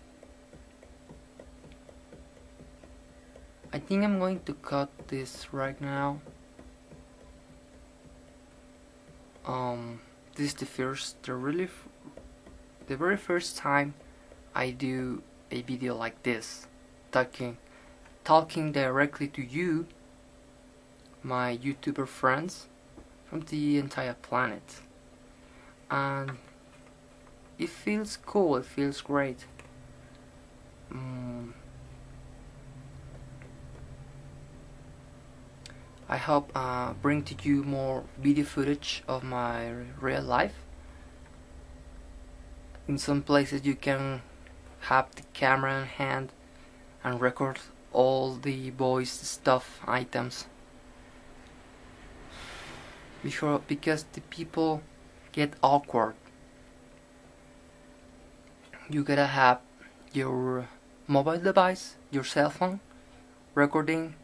I think I'm going to cut this right now. This is the very first time I do a video like this, talking directly to you, my YouTuber friends from the entire planet, and it feels cool. It feels great. I hope bring to you more video footage of my real life. In some places you can have the camera in hand and record all the voice stuff items, because the people get awkward. You gotta have your mobile device, your cell phone, recording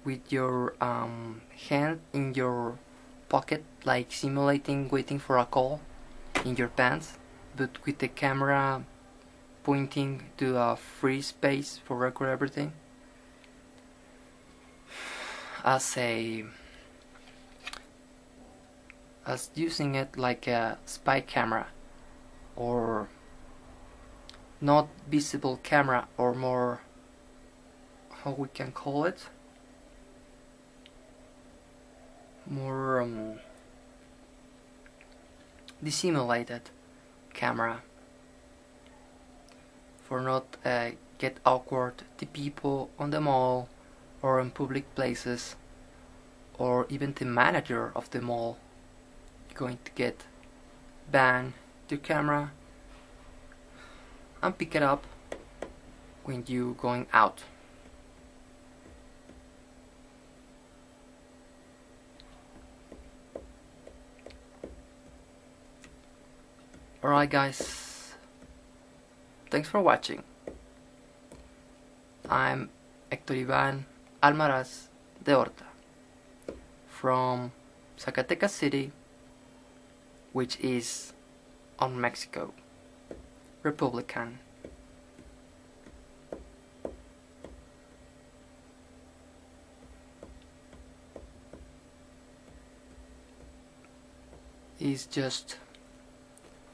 with your hand in your pocket, like simulating waiting for a call in your pants, but with the camera pointing to a free space for record everything, as using it like a spy camera, or not visible camera, or more, how we can call it, more dissimulated camera, for not get awkward the people on the mall or in public places, or even the manager of the mall going to get banned the camera and pick it up when you going out. Alright guys, thanks for watching. I'm Héctor Iván Almaraz de Horta from Zacatecas City, which is on Mexico, Republican. Is just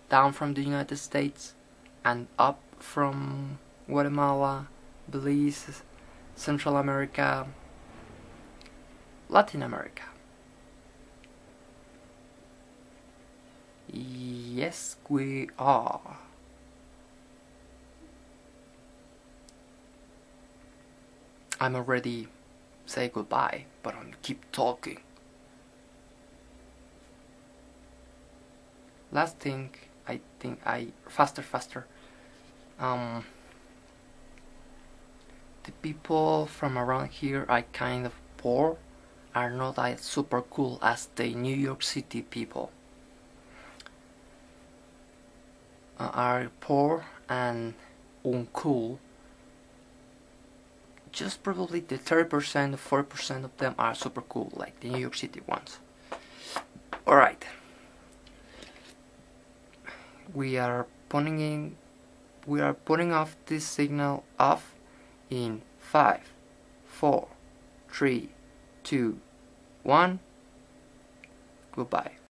down from the United States and up from Guatemala, Belize, Central America, Latin America. Yes, we are. I'm already say goodbye, but keep talking. Last thing, I think faster. The people from around here are kind of poor, are not as super cool as the New York City people. Are poor and uncool. Just probably the 30% or 40% of them are super cool, like the New York City ones. Alright. We are putting off this signal off in 5, 4, 3, 2, 1. Goodbye.